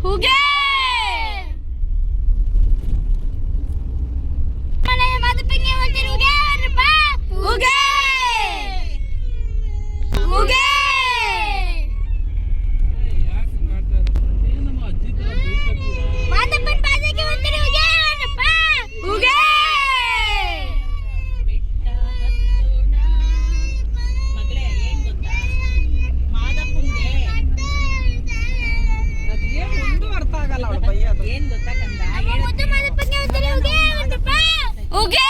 ಹುಗೆ ಮನೆಯ ಮಾದಪ್ಪನ ಅಂತಾರೆ ಹುಗೆ ಅಂದ್ರಪ್ಪ. ಹುಗೆ ಹುಗೆ ಯಾಕೆ ಕಾಡ್ತಾ ಇರೋದು? ಏನಮ್ಮ ಅಜ್ಜಿ ತರ ಬೈಕತ್ತೀರಾ? ಮಾದಪ್ಪನ ಪಾದಕ್ಕೆ ಅಂತಾರೆ ಹುಗೆ ಅಂದ್ರಪ್ಪ. ಹುಗೆ ಬೆಟ್ಟ ಹತ್ತೋಣ. ಮಗಳೇ ಏನ್ ಗೊತ್ತಾ, ಮಾದಪ್ಪಂಗೆ ಅದೇನು ಒಂದು ಅರ್ಥ ಆಗಲ್ಲ ಅವಳು ಬೈಯೋದು. ಏನ್ ಗೊತ್ತಾ ಕಂದ, ಮುದ್ದು ಮಾದಪ್ಪನ ಅಂತಾರೆ ಹುಗೆ ಅಂದ್ರಪ್ಪ. ಹುಗೆ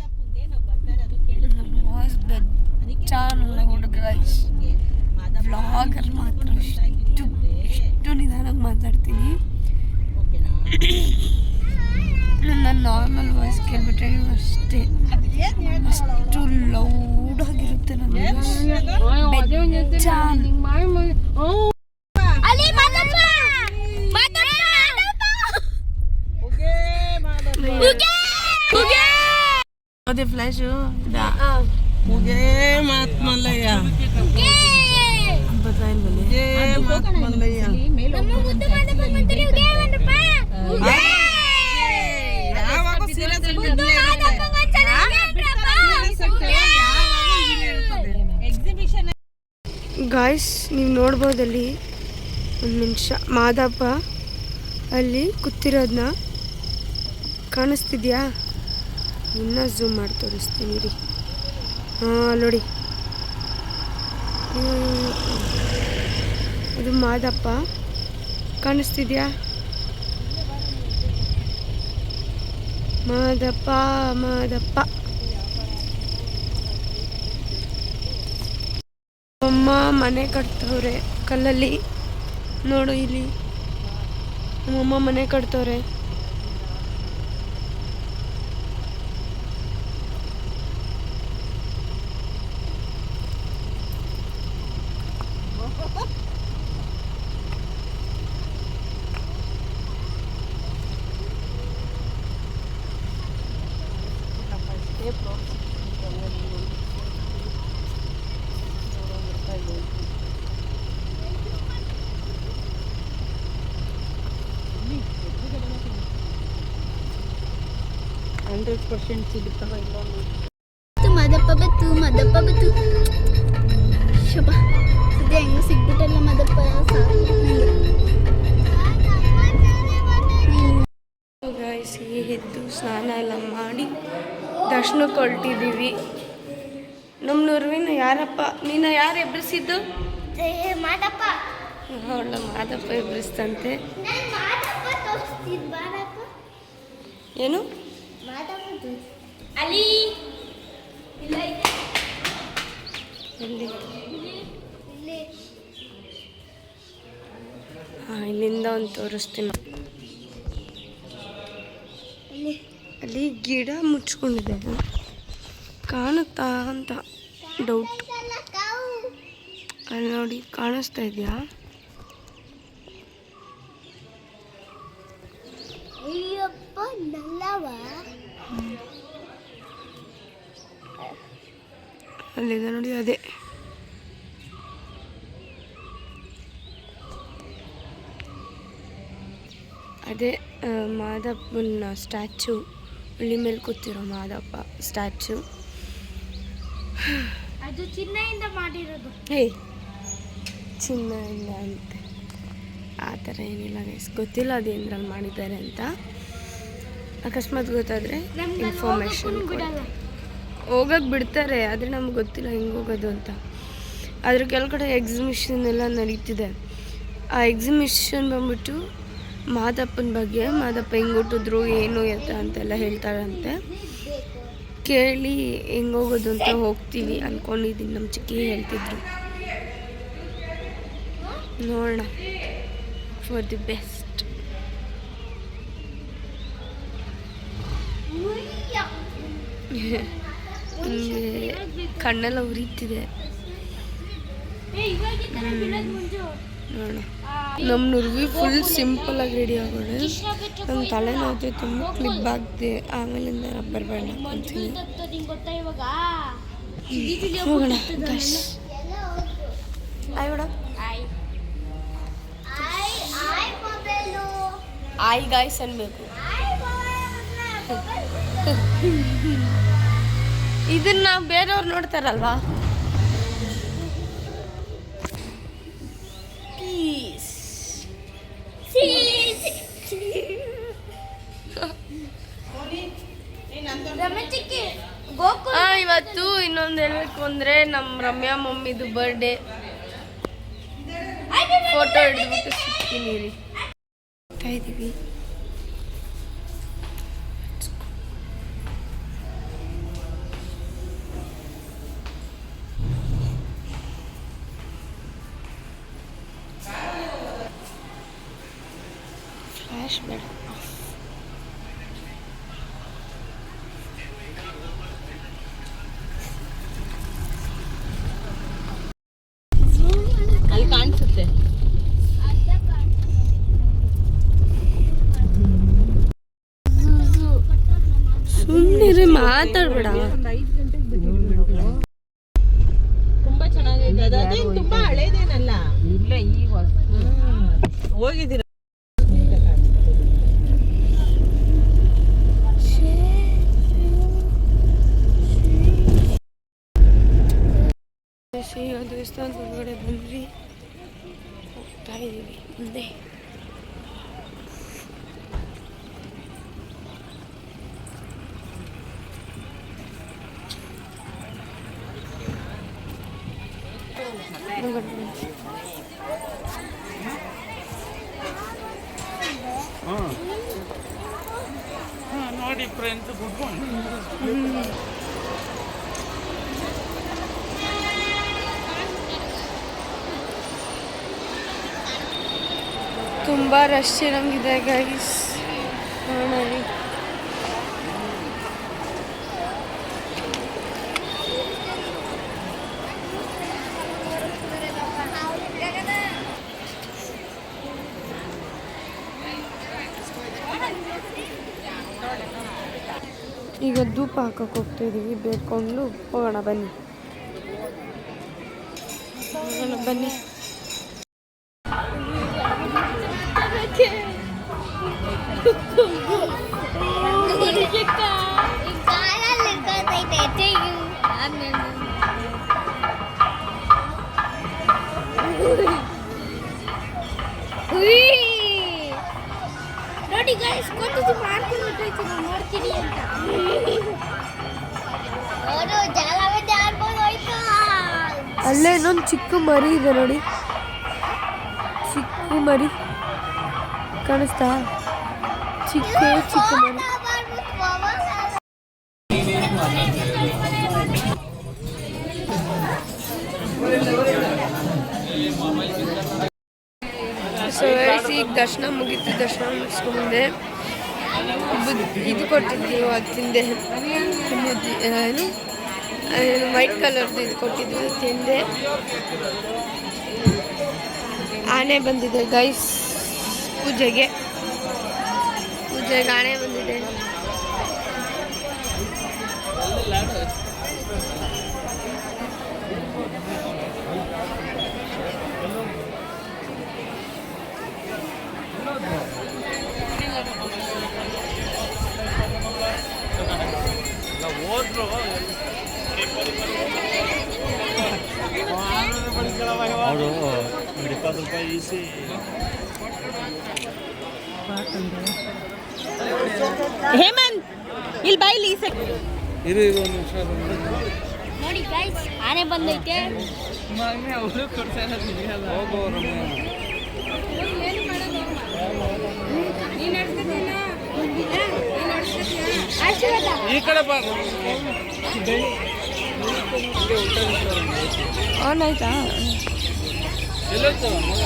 ಮಾದಪ್ಪಂಗೆ ನಾವು ಬರ್ತಾ ಇರೋದು ಕೇಳಿದ್ವಿ. ವಾಸ್ ಬೆಜಾನ್ ಲೌಡ್ ಗೈಸ್. ವ್ಲಾಗರ್ ಮಾತ್ರ ಎಷ್ಟು ನಿಧಾನವಾಗಿ ಮಾತಾಡ್ತೀನಿ. ಓಕೆನಾ? ನನ್ನ ನಾರ್ಮಲ್ ವಾಯ್ಸ್ ಕೇಳ್ಬಿಟ್ರೆ ನೀವು ಅಷ್ಟೇ, ಅಷ್ಟು ಲೌಡ್ ಆಗಿರುತ್ತೆ ನನ್ನ voice. ಬೆಜಾನ್. ಅಲ್ಲಿ ಮಾದಪ್ಪ ಮಾದಪ್ಪ ಹುಗೆ ಅದೇ ಫ್ಲಾಶು ಮುಗೇ ಮಾತ್ ಮಲ್ಲಯ್ಯ. ಮಾತ್ ಮಲ್ಲಯ್ಯ. ನಮ್ಮ ಮುದ್ದು ಮಾದಪ್ಪ ಅಂತಾರೆ ಹುಗೆ ಅಂದ್ರಪ್ಪ. ಯಾವಾಗ ಸೀರಿಯಸ್ ಎಕ್ಸಿಬಿಷನ್ ಗಾಯ್ಸ್ ನೀವು ನೋಡ್ಬೋದಲ್ಲಿ ಒಂದು ನಿಮಿಷ ಮಾದಪ್ಪ ಅಲ್ಲಿ ಕೂತಿರೋದನ್ನ ಕಾಣಿಸ್ತಿದ್ಯಾ? ಇನ್ನೂ ಝೂಮ್ ಮಾಡಿ ತೋರಿಸ್ತೀನಿ ರೀ. ಹಾಂ ನೋಡಿ, ಅದು ಮಾದಪ್ಪ ಕಾಣಿಸ್ತಿದ್ಯಾ? ಮಾದಪ್ಪ ಮಾದಪ್ಪ. ಅಮ್ಮ ಮನೆ ಕಟ್ತವ್ರೆ ಕಲ್ಲಲ್ಲಿ, ನೋಡು ಇಲ್ಲಿ ನಮ್ಮಮ್ಮ ಮನೆ ಕಟ್ತವ್ರೆ. ಮದಪ್ಪ ಬತ್ತು ಶಬ ಸದ್ಯ ಹೆಂಗೋ ಸಿಗ್ಬಿಟ್ಟಲ್ಲ ಮದಪ್ಪ. ಗಾಯ್ಸ್ ಎದ್ದು ಸ್ನಾನ ಎಲ್ಲ ಮಾಡಿ ದರ್ಶನಕ್ಕೆ ಹೊರಟಿದ್ದೀವಿ. ನಮ್ಮ ನೂರ್ವಿನ ಯಾರಪ್ಪ ನೀನು ಯಾರು ಎಬ್ಬಿಸಿದ್ದು? ಮಾದಪ್ಪ ಅವಳ ಮಾದಪ್ಪ ಎಬ್ಬಿಸ್ತಂತೆ. ಮಾದಪ್ಪ ತೋರಿಸ್ತಿದ್ವಾ ಏನು ಅಲ್ಲಿ ಎಲ್ಲಿ ಹಾಂ ಇಲ್ಲಿಂದ ಒಂದು ತೋರಿಸ್ತೀನಿ. ಅಲ್ಲಿ ಗಿಡ ಮುಚ್ಕೊಂಡಿದೆ, ಕಾಣುತ್ತಾ ಅಂತ ಡೌಟ್. ಅಲ್ಲಿ ನೋಡಿ, ಕಾಣಿಸ್ತಾ ಇದೆಯಾ? ಅಲ್ಲಿದೆ ನೋಡಿ, ಅದೇ ಅದೇ ಮಾದಪ್ಪನ ಸ್ಟ್ಯಾಚು, ಹುಳಿ ಮೇಲೆ ಕೂತಿರೋ ಮಾದಪ್ಪ ಸ್ಟ್ಯಾಚು. ಅದು ಚಿನ್ನದಿಂದ ಮಾಡಿರೋದು. ಹೇ, ಚಿನ್ನದಿಂದ ಅಂತೆ, ಆ ಥರ ಏನಿಲ್ಲ ಗೈಸ್, ಗೊತ್ತಿಲ್ಲ ಅದು ಏನ್ರಲ್ಲಿ ಮಾಡಿದ್ದಾರೆ ಅಂತ. ಅಕಸ್ಮಾತ್ ಗೊತ್ತಾದರೆ ಇನ್ಫಾರ್ಮೇಷನ್ ಹೋಗೋಕೆ ಬಿಡ್ತಾರೆ, ಆದರೆ ನಮ್ಗೆ ಗೊತ್ತಿಲ್ಲ ಹೆಂಗೆ ಹೋಗೋದು ಅಂತ. ಅದ್ರ ಕೆಳಗಡೆ ಎಕ್ಸಿಬಿಷನ್ ಎಲ್ಲ ನಡೀತಿದೆ. ಆ ಎಕ್ಸಿಬಿಷನ್ ಬಂದ್ಬಿಟ್ಟು ಮಾದಪ್ಪನ ಬಗ್ಗೆ, ಮಾದಪ್ಪ ಹೆಂಗೆ ಹುಟ್ಟಿದ್ರು ಏನು ಎತ್ತ ಅಂತೆಲ್ಲ ಹೇಳ್ತಾರಂತೆ. ಕೇಳಿ ಹೆಂಗೆ ಹೋಗೋದು ಅಂತ ಹೋಗ್ತೀವಿ ಅಂದ್ಕೊಂಡಿದ್ದೀನಿ. ನಮ್ಮ ಚಿಕ್ಕಿ ಹೇಳ್ತಿದ್ರು, ನೋಡೋಣ, ಫಾರ್ ದಿ ಬೆಸ್ಟ್. ನನಗೆ ಕಣ್ಣೆಲ್ಲ ಉರಿತಿದೆ. ನೋಡೋಣ, ನಮ್ಮ ನುರ್ವಿ ಫುಲ್ ಸಿಂಪಲಾಗಿ ರೆಡಿ ಆಗೋಣ. ನಮ್ಮ ತಲೆ ನೋವು ತುಂಬ ಕ್ಲಿಪ್ ಆಗ್ತಿದೆ, ಆಮೇಲಿಂದ ರಬ್ಬರ್ ಬ್ಯಾಂಡ್ ಹಾಕ್ಕೊಂತೀನಿ. ಹೋಗೋಣ. ಆಯ್ ಗಾಯ್ಸ್ ಅನ್ಬೇಕು. ಇದನ್ನ ಬೇರೆಯವ್ರು ನೋಡ್ತಾರಲ್ವಾ. ಇವತ್ತು ಇನ್ನೊಂದು ಹೇಳ್ಬೇಕು ಅಂದರೆ ನಮ್ಮ ರಮ್ಯಾ ಮಮ್ಮಿದು ಬರ್ಡೇ. ಫೋಟೋ ಹಿಡಿದ್ಬಿಟ್ಟು ಸಿಗ್ತೀನಿ ರೀ. ಇದ್ದೀವಿ. ಫ್ಲಾಶ್ ಬೇಡ. ಅಲ್ಲಿ ಕಾಣಿಸುತ್ತೆ. ಸುಮ್ಮನೆ ಮಾತಾಡ್ಬೇಡ. ತುಂಬಾ ಚೆನ್ನಾಗಿದೆ. ಅದೇನು ತುಂಬಾ ಹಳೇದೇನಲ್ಲ. ಇಲ್ಲ, ಈಗ ಹೋಗಿದ್ದೀರ. ದೇವಸ್ಥಾನದ ಹೊರಗಡೆ ಬಂದ್ವಿ, ಹೋಗ್ತಾ ಇದ್ದೀವಿ ಮುಂದೆ. ನೋಡಿ ಫ್ರೆಂಡ್ಸ್, ಗುಡ್ ಮಾರ್ನಿಂಗ್. ತುಂಬ ರಶ್ ಇರಂಗಿದೆ ಗೈಸ್, ನೋಡಿ. ಈಗ ಧೂಪ ಹಾಕಕ್ಕೆ ಹೋಗ್ತಾ ಇದೀವಿ, ಬೇಡ್ಕೊಂಡು ಹೋಗೋಣ ಬನ್ನಿ. ಬನ್ನಿ. ನೋಡಿ ಗೈಸ್, ಕೊಟ್ಟು ಮಾಡ್ಕೊಂಡು ನೋಡ್ತೀನಿ ಅಂತ. ಅಲ್ಲೇ ಇನ್ನೊಂದು ಚಿಕ್ಕ ಮರಿ ಇದೆ ನೋಡಿ, ಚಿಕ್ಕ ಮರಿ ಕಾಣಿಸ್ತಾ? ಚಿಕ್ಕ ಮರಿ. ಸೊ ಈಗ ದರ್ಶನ ಮುಗೀತು. ದರ್ಶನ ಮುಗಿಸ್ಕೊಂಡೆ ಇದು ಕೊಟ್ಟಿದ್ರು, ಅದು ತಿಂದೆ. ಏನು ವೈಟ್ ಕಲರ್ದು ಇದು ಕೊಟ್ಟಿದ್ರು, ತಿಂದೆ. ಆನೆ ಬಂದಿದೆ ಗೈಸ್ ಪೂಜೆಗೆ ಆನೆ ಬಂದಿದೆ. ಅವರು 20 ರೂಪಾಯಿ ಈಸಿ ಹೇಮಂತ್ ಇಲ್ಲಿ ಬಾಯಿಲಿ ಇರು ಒಂದು ನಿಮಿಷ ನೋಡಿ ಗೈಸ್ ಆನೆ ಬಂದೈತೆ. ಅವರು ಕೊಡ್ತಾ ಹೋಗೋ ಈ ಕಡೆ ಬಾ. ಆನ್ ಆಯ್ತಾ? ಎಲ್ಲೋಯ್ತು ಮಗ?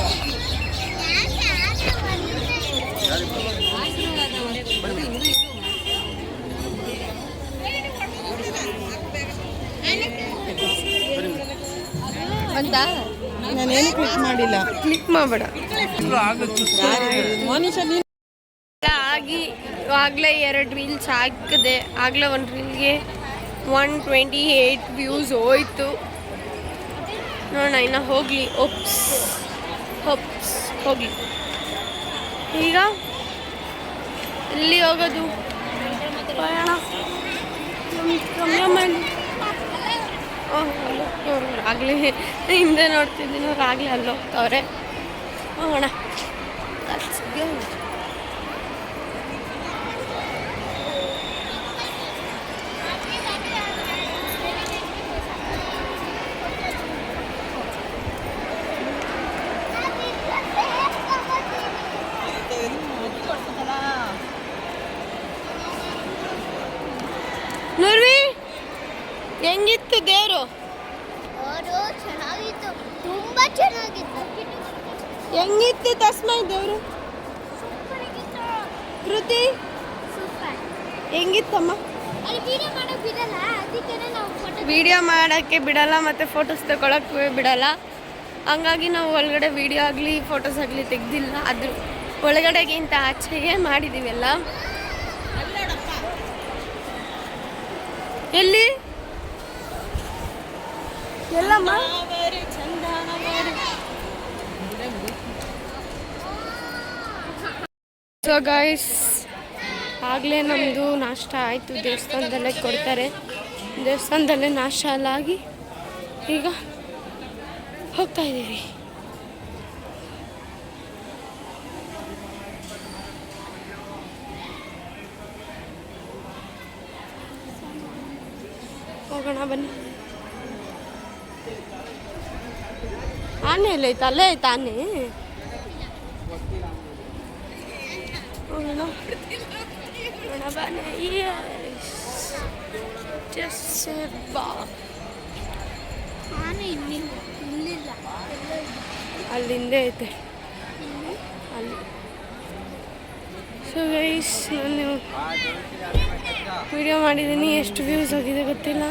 ಅಂತ ನಾನೇನು ಕ್ಲಿಕ್ ಮಾಡಿಲ್ಲ. ಕ್ಲಿಕ್ ಮಾಡಬೇಡ. ಮೋನಿಶಾ ನೀನು ಆಗಿ ಆಗಲೇ 2 ರೀಲ್ಸ್ ಹಾಕಿದೆ. ಆಗಲೇ ಒಂದು ರೀಲ್ಗೆ 128 ವ್ಯೂಸ್ ಹೋಯ್ತು. ನೋಡೋಣ ಇನ್ನು ಹೋಗಲಿ. ಹೋಗಲಿ. ಈಗ ಎಲ್ಲಿ ಹೋಗೋದು? ಪ್ರಯಾಣ ಆಗಲೇ ಹಿಂದೆ ನೋಡ್ತಿದ್ದೀನಿ, ಅವ್ರು ಆಗಲೇ ಅಲ್ಲಿ ಹೋಗ್ತವ್ರೆ. ಹೋಗೋಣ. ನೋಡ್ರಿ ಹೆಂಗಿತ್ತು ದೇವರು? ಚೆನ್ನಾಗಿತ್ತು, ತುಂಬಾ ಚೆನ್ನಾಗಿತ್ತು. ಹೆಂಗಿತ್ತು ತಸ್ಮೈ ದೇವರು? ಕೃತಿ ಹೆಂಗಿತ್ತಮ್ಮ? ಅಲ್ಲಿ ವಿಡಿಯೋ ಮಾಡಕ್ ಬಿಡಲ್ಲ, ಅದಕ್ಕೆ ನಾವು ಫೋಟೋ ವಿಡಿಯೋ ಮಾಡೋಕ್ಕೆ ಬಿಡಲ್ಲ ಮತ್ತು ಫೋಟೋಸ್ ತಗೊಳಕ್ಕೆ ಬಿಡಲ್ಲ. ಹಂಗಾಗಿ ನಾವು ಒಳಗಡೆ ವಿಡಿಯೋ ಆಗಲಿ ಫೋಟೋಸ್ ಆಗಲಿ ತೆಗ್ದಿಲ್ಲ. ಅದ್ರ ಒಳಗಡೆಗಿಂತ ಆಚೆಗೆ ಮಾಡಿದ್ದೀವೆಲ್ಲ. ಎಲ್ಲಿ ಎಲ್ಲಮ್ಮ? ಸೊ ಗೈಸ್ ಆಗಲೇ ನಮ್ಮದು ನಾಷ್ಟ ಆಯಿತು. ದೇವಸ್ಥಾನದಲ್ಲೇ ಕೊಡ್ತಾರೆ. ದೇವಸ್ಥಾನದಲ್ಲೇ ನಾಷ್ಟ ಎಲ್ಲ ಆಗಿ ಈಗ ಹೋಗ್ತಾ ಇದ್ದೀವಿ. ಹೋಗೋಣ ಬನ್ನಿ. ಆನೆ ಎಲ್ಲೈತೆ? ಅಲ್ಲೇ ಐತೆ ಆನೆ. ಹೋಗೋಣ ಬನ್ನಿ. ಆನೆ ಇಲ್ಲಿಲ್ಲ, ಅಲ್ಲಿಂದೇ ಐತೆ ಅಲ್ಲಿ. ಸೊ ಗೈಸ್ ನಾನು ವಿಡಿಯೋ ಮಾಡಿದ್ದೀನಿ, ಎಷ್ಟು ವ್ಯೂಸ್ ಆಗಿದೆ ಗೊತ್ತಿಲ್ಲ.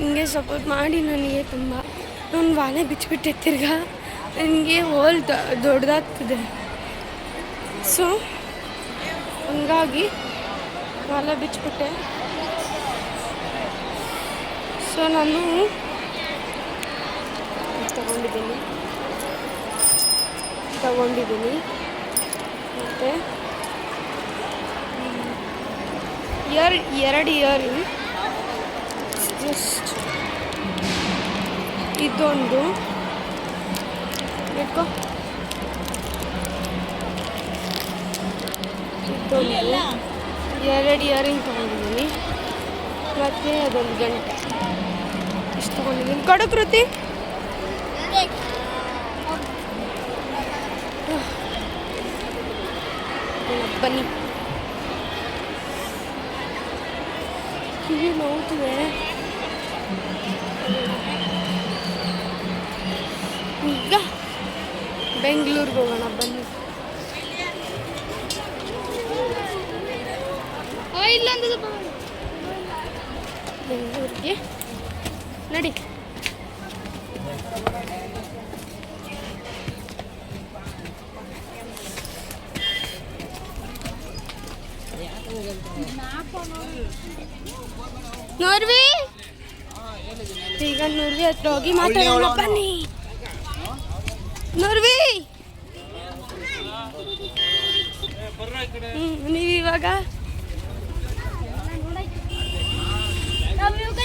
ಹಿಂಗೆ ಸಪೋರ್ಟ್ ಮಾಡಿ ನನಗೆ ತುಂಬ. ನಾನು ವಾಲೆ ಬಿಚ್ಚಿಬಿಟ್ಟೆ ತಿರ್ಗಾ ನನಗೆ ಹೋಲ್ ದೊಡ್ಡದಾಗ್ತದೆ. ಸೊ ಹಂಗಾಗಿ ವಾಲೆ ಬಿಚ್ಚಿಬಿಟ್ಟೆ. ಸೊ ನಾನು ತಗೊಂಡಿದ್ದೀನಿ ಮತ್ತು 2 ಇಯರಿಂಗ್, ಜಸ್ಟ್ ಇದೊಂದು ಇಟ್ಕೋ, ಇದೊಂದು 2 ಇಯರಿಂಗ್ ತೊಗೊಂಡಿದ್ದೀನಿ ಮತ್ತು ಅದೊಂದು ಗಂಟೆ ಇಷ್ಟು ತೊಗೊಂಡಿದ್ದೀನಿ. ಕೊಡು ಕೃತಿ. ಬನ್ನಿ. ಕಿವಿ ನೋವುತ್ತಿದೆ. ಈಗ ಬೆಂಗಳೂರಿಗೆ ಹೋಗೋಣ ಬನ್ನಿ. ಬೆಂಗಳೂರಿಗೆ ನಡಿ. ನೋರ್ವಿ ಈಗ ನೋರ್ವಿ ಹತ್ರ ಹೋಗಿ ಮಾತಾಡೋಣ ಬನ್ನಿ. ನೋರ್ವಿ ನೀವಿವಾಗ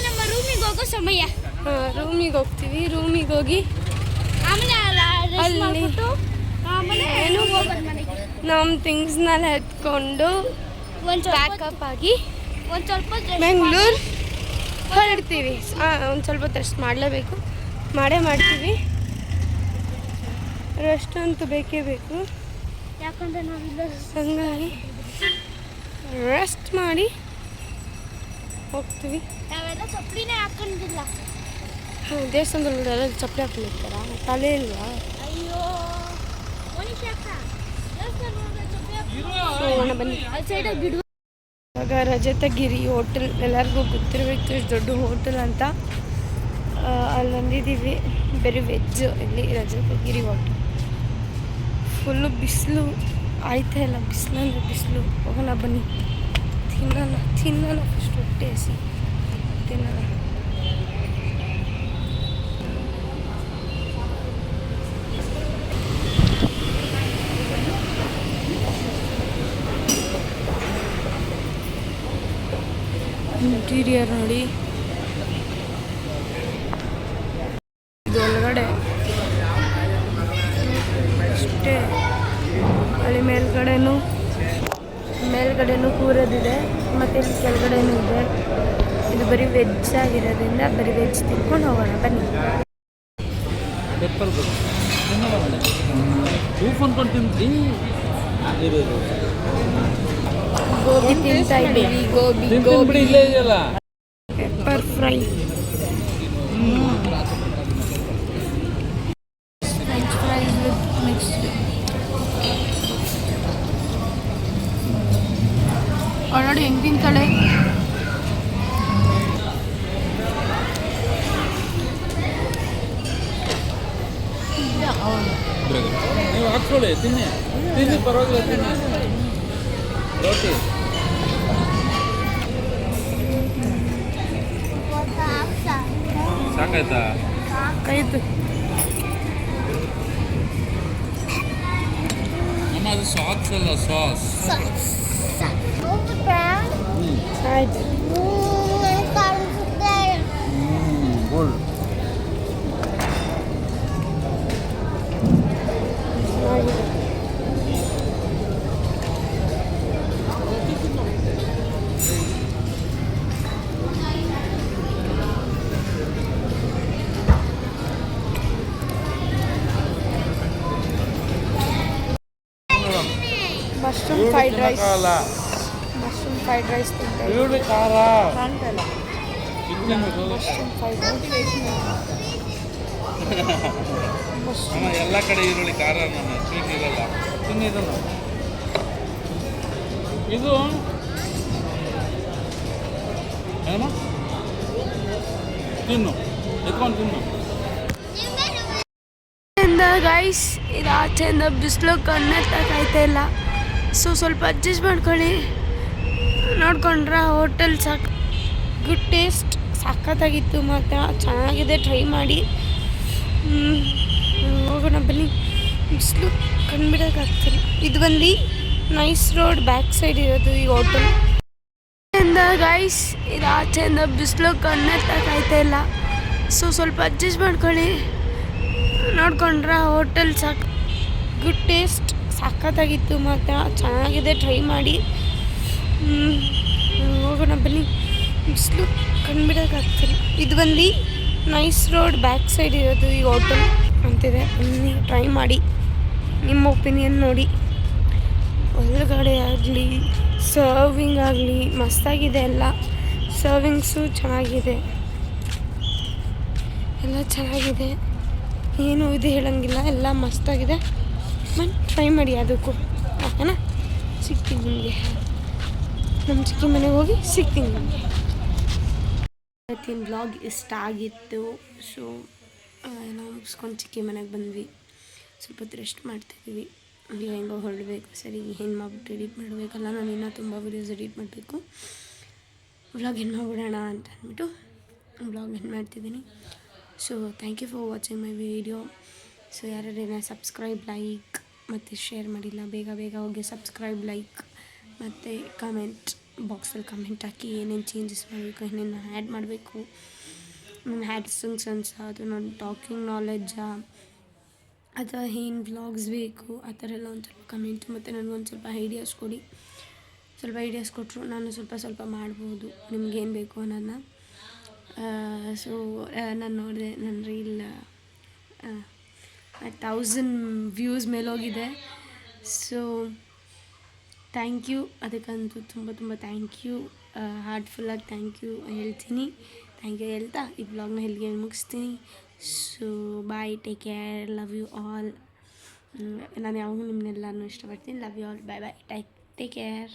ನಮ್ಮ ರೂಮಿಗೆ ಹೋಗೋ ಸಮಯ. ರೂಮಿಗೆ ಹೋಗ್ತೀವಿ. ರೂಮಿಗೆ ಹೋಗಿ ಅಲ್ಲಿ ನಮ್ಮ ಥಿಂಗ್ಸ್ನೆಲ್ಲ ಎತ್ಕೊಂಡು ಪ್ಯಾಕಪ್ ಆಗಿ ಒಂದು ಸ್ವಲ್ಪ ಬೆಂಗಳೂರು ಹೊರಡ್ತೀವಿ. ಒಂದು ಸ್ವಲ್ಪ ರೆಸ್ಟ್ ಮಾಡಲೇಬೇಕು, ಮಾಡ್ತೀವಿ. ರೆಸ್ಟ್ ಅಂತೂ ಬೇಕೇ ಬೇಕು. ಯಾಕಂದ್ರೆ ನಾವಿಲ್ಲ ಹಂಗಾಗಿ ರೆಸ್ಟ್ ಮಾಡಿ ಹೋಗ್ತೀವಿ. ನಾವೆಲ್ಲ ಚಪ್ಪಲಿನೇ ಹಾಕೊಂಡಿಲ್ಲ. ದೇವಸ್ಥಾನದಲ್ಲಿ ಎಲ್ಲ ಚಪ್ಪಲಿ ಹಾಕೊಂಡಿರ್ತಾರ, ತಲೆ ಇಲ್ವಾ? ಅಯ್ಯೋ ಹೋಗೋಣ ಬನ್ನಿ. ಅಲ್ಲಿ ಸೈಡಾಗಿ ಬಿಡುವ. ಇವಾಗ ರಜತಗಿರಿ ಹೋಟೆಲ್ ಎಲ್ಲರಿಗೂ ಗೊತ್ತಿರಬೇಕು, ಎಷ್ಟು ದೊಡ್ಡ ಹೋಟೆಲ್ ಅಂತ. ಅಲ್ಲಿ ಬಂದಿದ್ದೀವಿ. ಬರೀ ವೆಜ್ ಇಲ್ಲಿ ರಜತಗಿರಿ ಹೋಟೆಲ್. ಫುಲ್ಲು ಬಿಸಿಲು ಆಯ್ತಾ ಇಲ್ಲ, ಬಿಸಿಲು ಅಂದರೆ ಬಿಸಿಲು. ಹೋಗೋಣ ಬನ್ನಿ, ತಿನ್ನೋಣ ಫಸ್ಟ್. ಹೊಟ್ಟೆ ಹಸಿ ತಿನ್ನೋಣ. ಇಂಟೀರಿಯರ್ ನೋಡಿ, ಇದು ಒಳಗಡೆ ಅಷ್ಟೇ. ಅಲ್ಲಿ ಮೇಲ್ಗಡೆನೂ ಕೂರೋದಿದೆ, ಮತ್ತು ಇಲ್ಲಿ ಕೆಳಗಡೆನೂ ಇದೆ. ಇದು ಬರೀ ವೆಜ್ ಆಗಿರೋದ್ರಿಂದ ಬರೀ ವೆಜ್ ತಿನ್ಕೊಂಡು ಹೋಗೋಣ ಬನ್ನಿ. ಗೋಬಿ ತಿಂತಾ ಇದ್ದೀವಿ. Gobi pepper fry, French fries with mixed. Already ಹೆಂಗೆ ತಿಂತಾಳೆ. ನೀವು ಹಾಕ್ಕೊಳ್ಳಿ, ತಿನ್ನಿ ಪರವಾಗಿಲ್ಲ, ತಿನ್ನಿ ರೋಟಿ. ಸಾಕಾಯ್ತಾ? ಆಯ್ತು. ಅಮ್ಮ ಅದು ಸಾಕ್ಸ್ ಅಲ್ಲ, ಸಾಸ್. ಆಯ್ತು. ಮಶ್ರೂಮ್ ಫ್ರೈಡ್ ರೈಸ್ ತಿಂತಾ ಇದ್ದೀವಿ. Mushroom fried rice. ಅಮ್ಮ ಎಲ್ಲ ಕಡೆ ಈರುಳ್ಳಿ ಖಾರ, ನನ್ನ ಸ್ವೀಟ್ ಇರಲ್ಲ. ತಿನ್ನಿ ಇದನ್ನು. ಇದು ಏನಮ್ಮ ತಿನ್ನು, ಎತ್ಕೊಂಡು ತಿನ್ನು. ಗೈಸ್, ಇದು ಆಚೆಯಿಂದ ಬಿಸಿಲು ಕಣ್ಣೆತ್ತಕ್ಕಾಯ್ತಾ ಇಲ್ಲ. ಸೊ ಸ್ವಲ್ಪ ಅಡ್ಜಸ್ಟ್ ಮಾಡ್ಕೊಳ್ಳಿ. ನೋಡ್ಕೊಂಡ್ರೆ ಹೋಟೆಲ್ ಗುಡ್ ಟೇಸ್ಟ್, ಸಖತ್ತಾಗಿತ್ತು ಮಾತ್ರ, ಚೆನ್ನಾಗಿದೆ. ಟ್ರೈ ಮಾಡಿ. ಹೋಗೋಣ ಬನ್ನಿ. ಬಿಸಿಲು ಕಂಡುಬಿಡೋಕ್ಕಾಗ್ತಿಲ್ಲ. ಇದು ಬಂದು ನೈಸ್ ರೋಡ್ ಬ್ಯಾಕ್ ಸೈಡ್ ಇರೋದು ಈ ಹೋಟೆಲ್. ಗೈಸ್, ಇದು ಆಚೆಯಿಂದ ಬಿಸಿಲು ಕಣ್ಣೆತ್ತಕ್ಕಾಯ್ತಾ ಇಲ್ಲ. ಸೊ ಸ್ವಲ್ಪ ಅಡ್ಜಸ್ಟ್ ಮಾಡ್ಕೊಳ್ಳಿ. ನೋಡ್ಕೊಂಡ್ರೆ ಹೋಟೆಲ್ ಗುಡ್ ಟೇಸ್ಟ್, ಸಖತ್ತಾಗಿತ್ತು ಮಾತ್ರ, ಚೆನ್ನಾಗಿದೆ. ಟ್ರೈ ಮಾಡಿ. ಹೋಗೋಣ ಬನ್ನಿ. ಬಿಸಿಲು ಕಂಡುಬಿಡೋಕ್ಕಾಗ್ತಿಲ್ಲ. ಇದು ಬಂದು ನೈಸ್ ರೋಡ್ ಬ್ಯಾಕ್ ಸೈಡ್ ಇರೋದು ಈ ಹೋಟೆಲ್ ಅಂತಿದೆ. ಬನ್ನಿ, ಟ್ರೈ ಮಾಡಿ. ನಿಮ್ಮ ಒಪಿನಿಯನ್ ನೋಡಿ. ಒಳಗಡೆ ಆಗಲಿ ಸರ್ವಿಂಗ್ ಆಗಲಿ ಮಸ್ತಾಗಿದೆ ಎಲ್ಲ. ಸರ್ವಿಂಗ್ಸು ಚೆನ್ನಾಗಿದೆ, ಎಲ್ಲ ಚೆನ್ನಾಗಿದೆ, ಏನು ಇದು ಹೇಳೋಂಗಿಲ್ಲ, ಎಲ್ಲ ಮಸ್ತಾಗಿದೆ. ಬನ್ನಿ ಟ್ರೈ ಮಾಡಿ ಅದಕ್ಕೂ, ಓಕೆನಾ? ಸಿಗ್ತೀನಿ ನಿಮಗೆ, ನಮ್ಮ ಚಿಕ್ಕಿ ಮನೆಗೆ ಹೋಗಿ ಸಿಗ್ತೀನಿ ನಿಮಗೆ. ಇವತ್ತಿನ ಬ್ಲಾಗ್ ಇಷ್ಟ ಆಗಿತ್ತು. ಸೊ ನಾವು ಮುಗಿಸ್ಕೊಂಡು ಚಿಕ್ಕಿ ಮನೆಗೆ ಬಂದ್ವಿ, ಸ್ವಲ್ಪ ಹೊತ್ತು ರೆಸ್ಟ್ ಮಾಡ್ತಾಯಿದ್ವಿ. ಈಗ ಹೆಂಗೋ ಹೊರಡಬೇಕು. ಸರಿ ಏನು ಮಾಡ್ಬಿಟ್ಟು ಎಡಿಟ್ ಮಾಡಬೇಕಲ್ಲ, ನಾನು ಇನ್ನೂ ತುಂಬ ವೀಡಿಯೋಸ್ ಎಡಿಟ್ ಮಾಡಬೇಕು. ವ್ಲಾಗ್ ಏನು ಮಾಡಿಬಿಡೋಣ ಅಂತ ಅಂದ್ಬಿಟ್ಟು ವ್ಲಾಗ್ ಏನು ಮಾಡ್ತಿದ್ದೀನಿ. So thank you for watching my video. So ಯಾರ್ಯಾರೇನ ಸಬ್ಸ್ಕ್ರೈಬ್, ಲೈಕ್ ಮತ್ತು ಶೇರ್ ಮಾಡಿಲ್ಲ, ಬೇಗ ಬೇಗ ಹೋಗಿ ಸಬ್ಸ್ಕ್ರೈಬ್, ಲೈಕ್ ಮತ್ತು ಕಮೆಂಟ್ ಬಾಕ್ಸಲ್ಲಿ ಕಮೆಂಟ್ ಹಾಕಿ ಏನೇನು ಚೇಂಜಸ್ ಮಾಡಬೇಕು, ಏನೇನು ಆ್ಯಡ್ ಮಾಡಬೇಕು, ನನ್ನ ಹ್ಯಾಡ್ ಸೆನ್ಸ್ ಅದು ನನ್ನ ಟಾಕಿಂಗ್ ನಾಲೆಡ್ಜಾ ಅಥವಾ ಏನು ವ್ಲಾಗ್ಸ್ ಬೇಕು ಆ ಥರ ಎಲ್ಲ ಒಂದು ಸ್ವಲ್ಪ ಕಮೆಂಟ್ ಮತ್ತು ನನಗೊಂದು ಸ್ವಲ್ಪ ಐಡಿಯಾಸ್ ಕೊಡಿ. ಸ್ವಲ್ಪ ಐಡಿಯಾಸ್ ಕೊಟ್ಟರು ನಾನು ಸ್ವಲ್ಪ ಮಾಡ್ಬೋದು ನಿಮ್ಗೇನು ಬೇಕು ಅನ್ನೋದನ್ನ. ಸೊ ನಾನು ನೋಡಿದೆ ನನ್ನ ರೀಲ್ 1000 ವ್ಯೂಸ್ ಮೇಲೋಗಿದೆ. ಸೊ ಥ್ಯಾಂಕ್ ಯು, ಅದಕ್ಕಂತೂ ತುಂಬ ಥ್ಯಾಂಕ್ ಯು, ಹಾರ್ಟ್ಫುಲ್ಲಾಗಿ ಥ್ಯಾಂಕ್ ಯು ಹೇಳ್ತೀನಿ. ಥ್ಯಾಂಕ್ ಯು ಹೇಳ್ತಾ ಈ ಬ್ಲಾಗ್ನ ಇಲ್ಲಿಗೆ ಮುಗಿಸ್ತೀನಿ. So bye, take care, love you all. ನಾನು ಯಾವಾಗಲೂ ನಿಮ್ಮನ್ನೆಲ್ಲನೂ ಇಷ್ಟಪಡ್ತೀನಿ. Love you all, bye take care.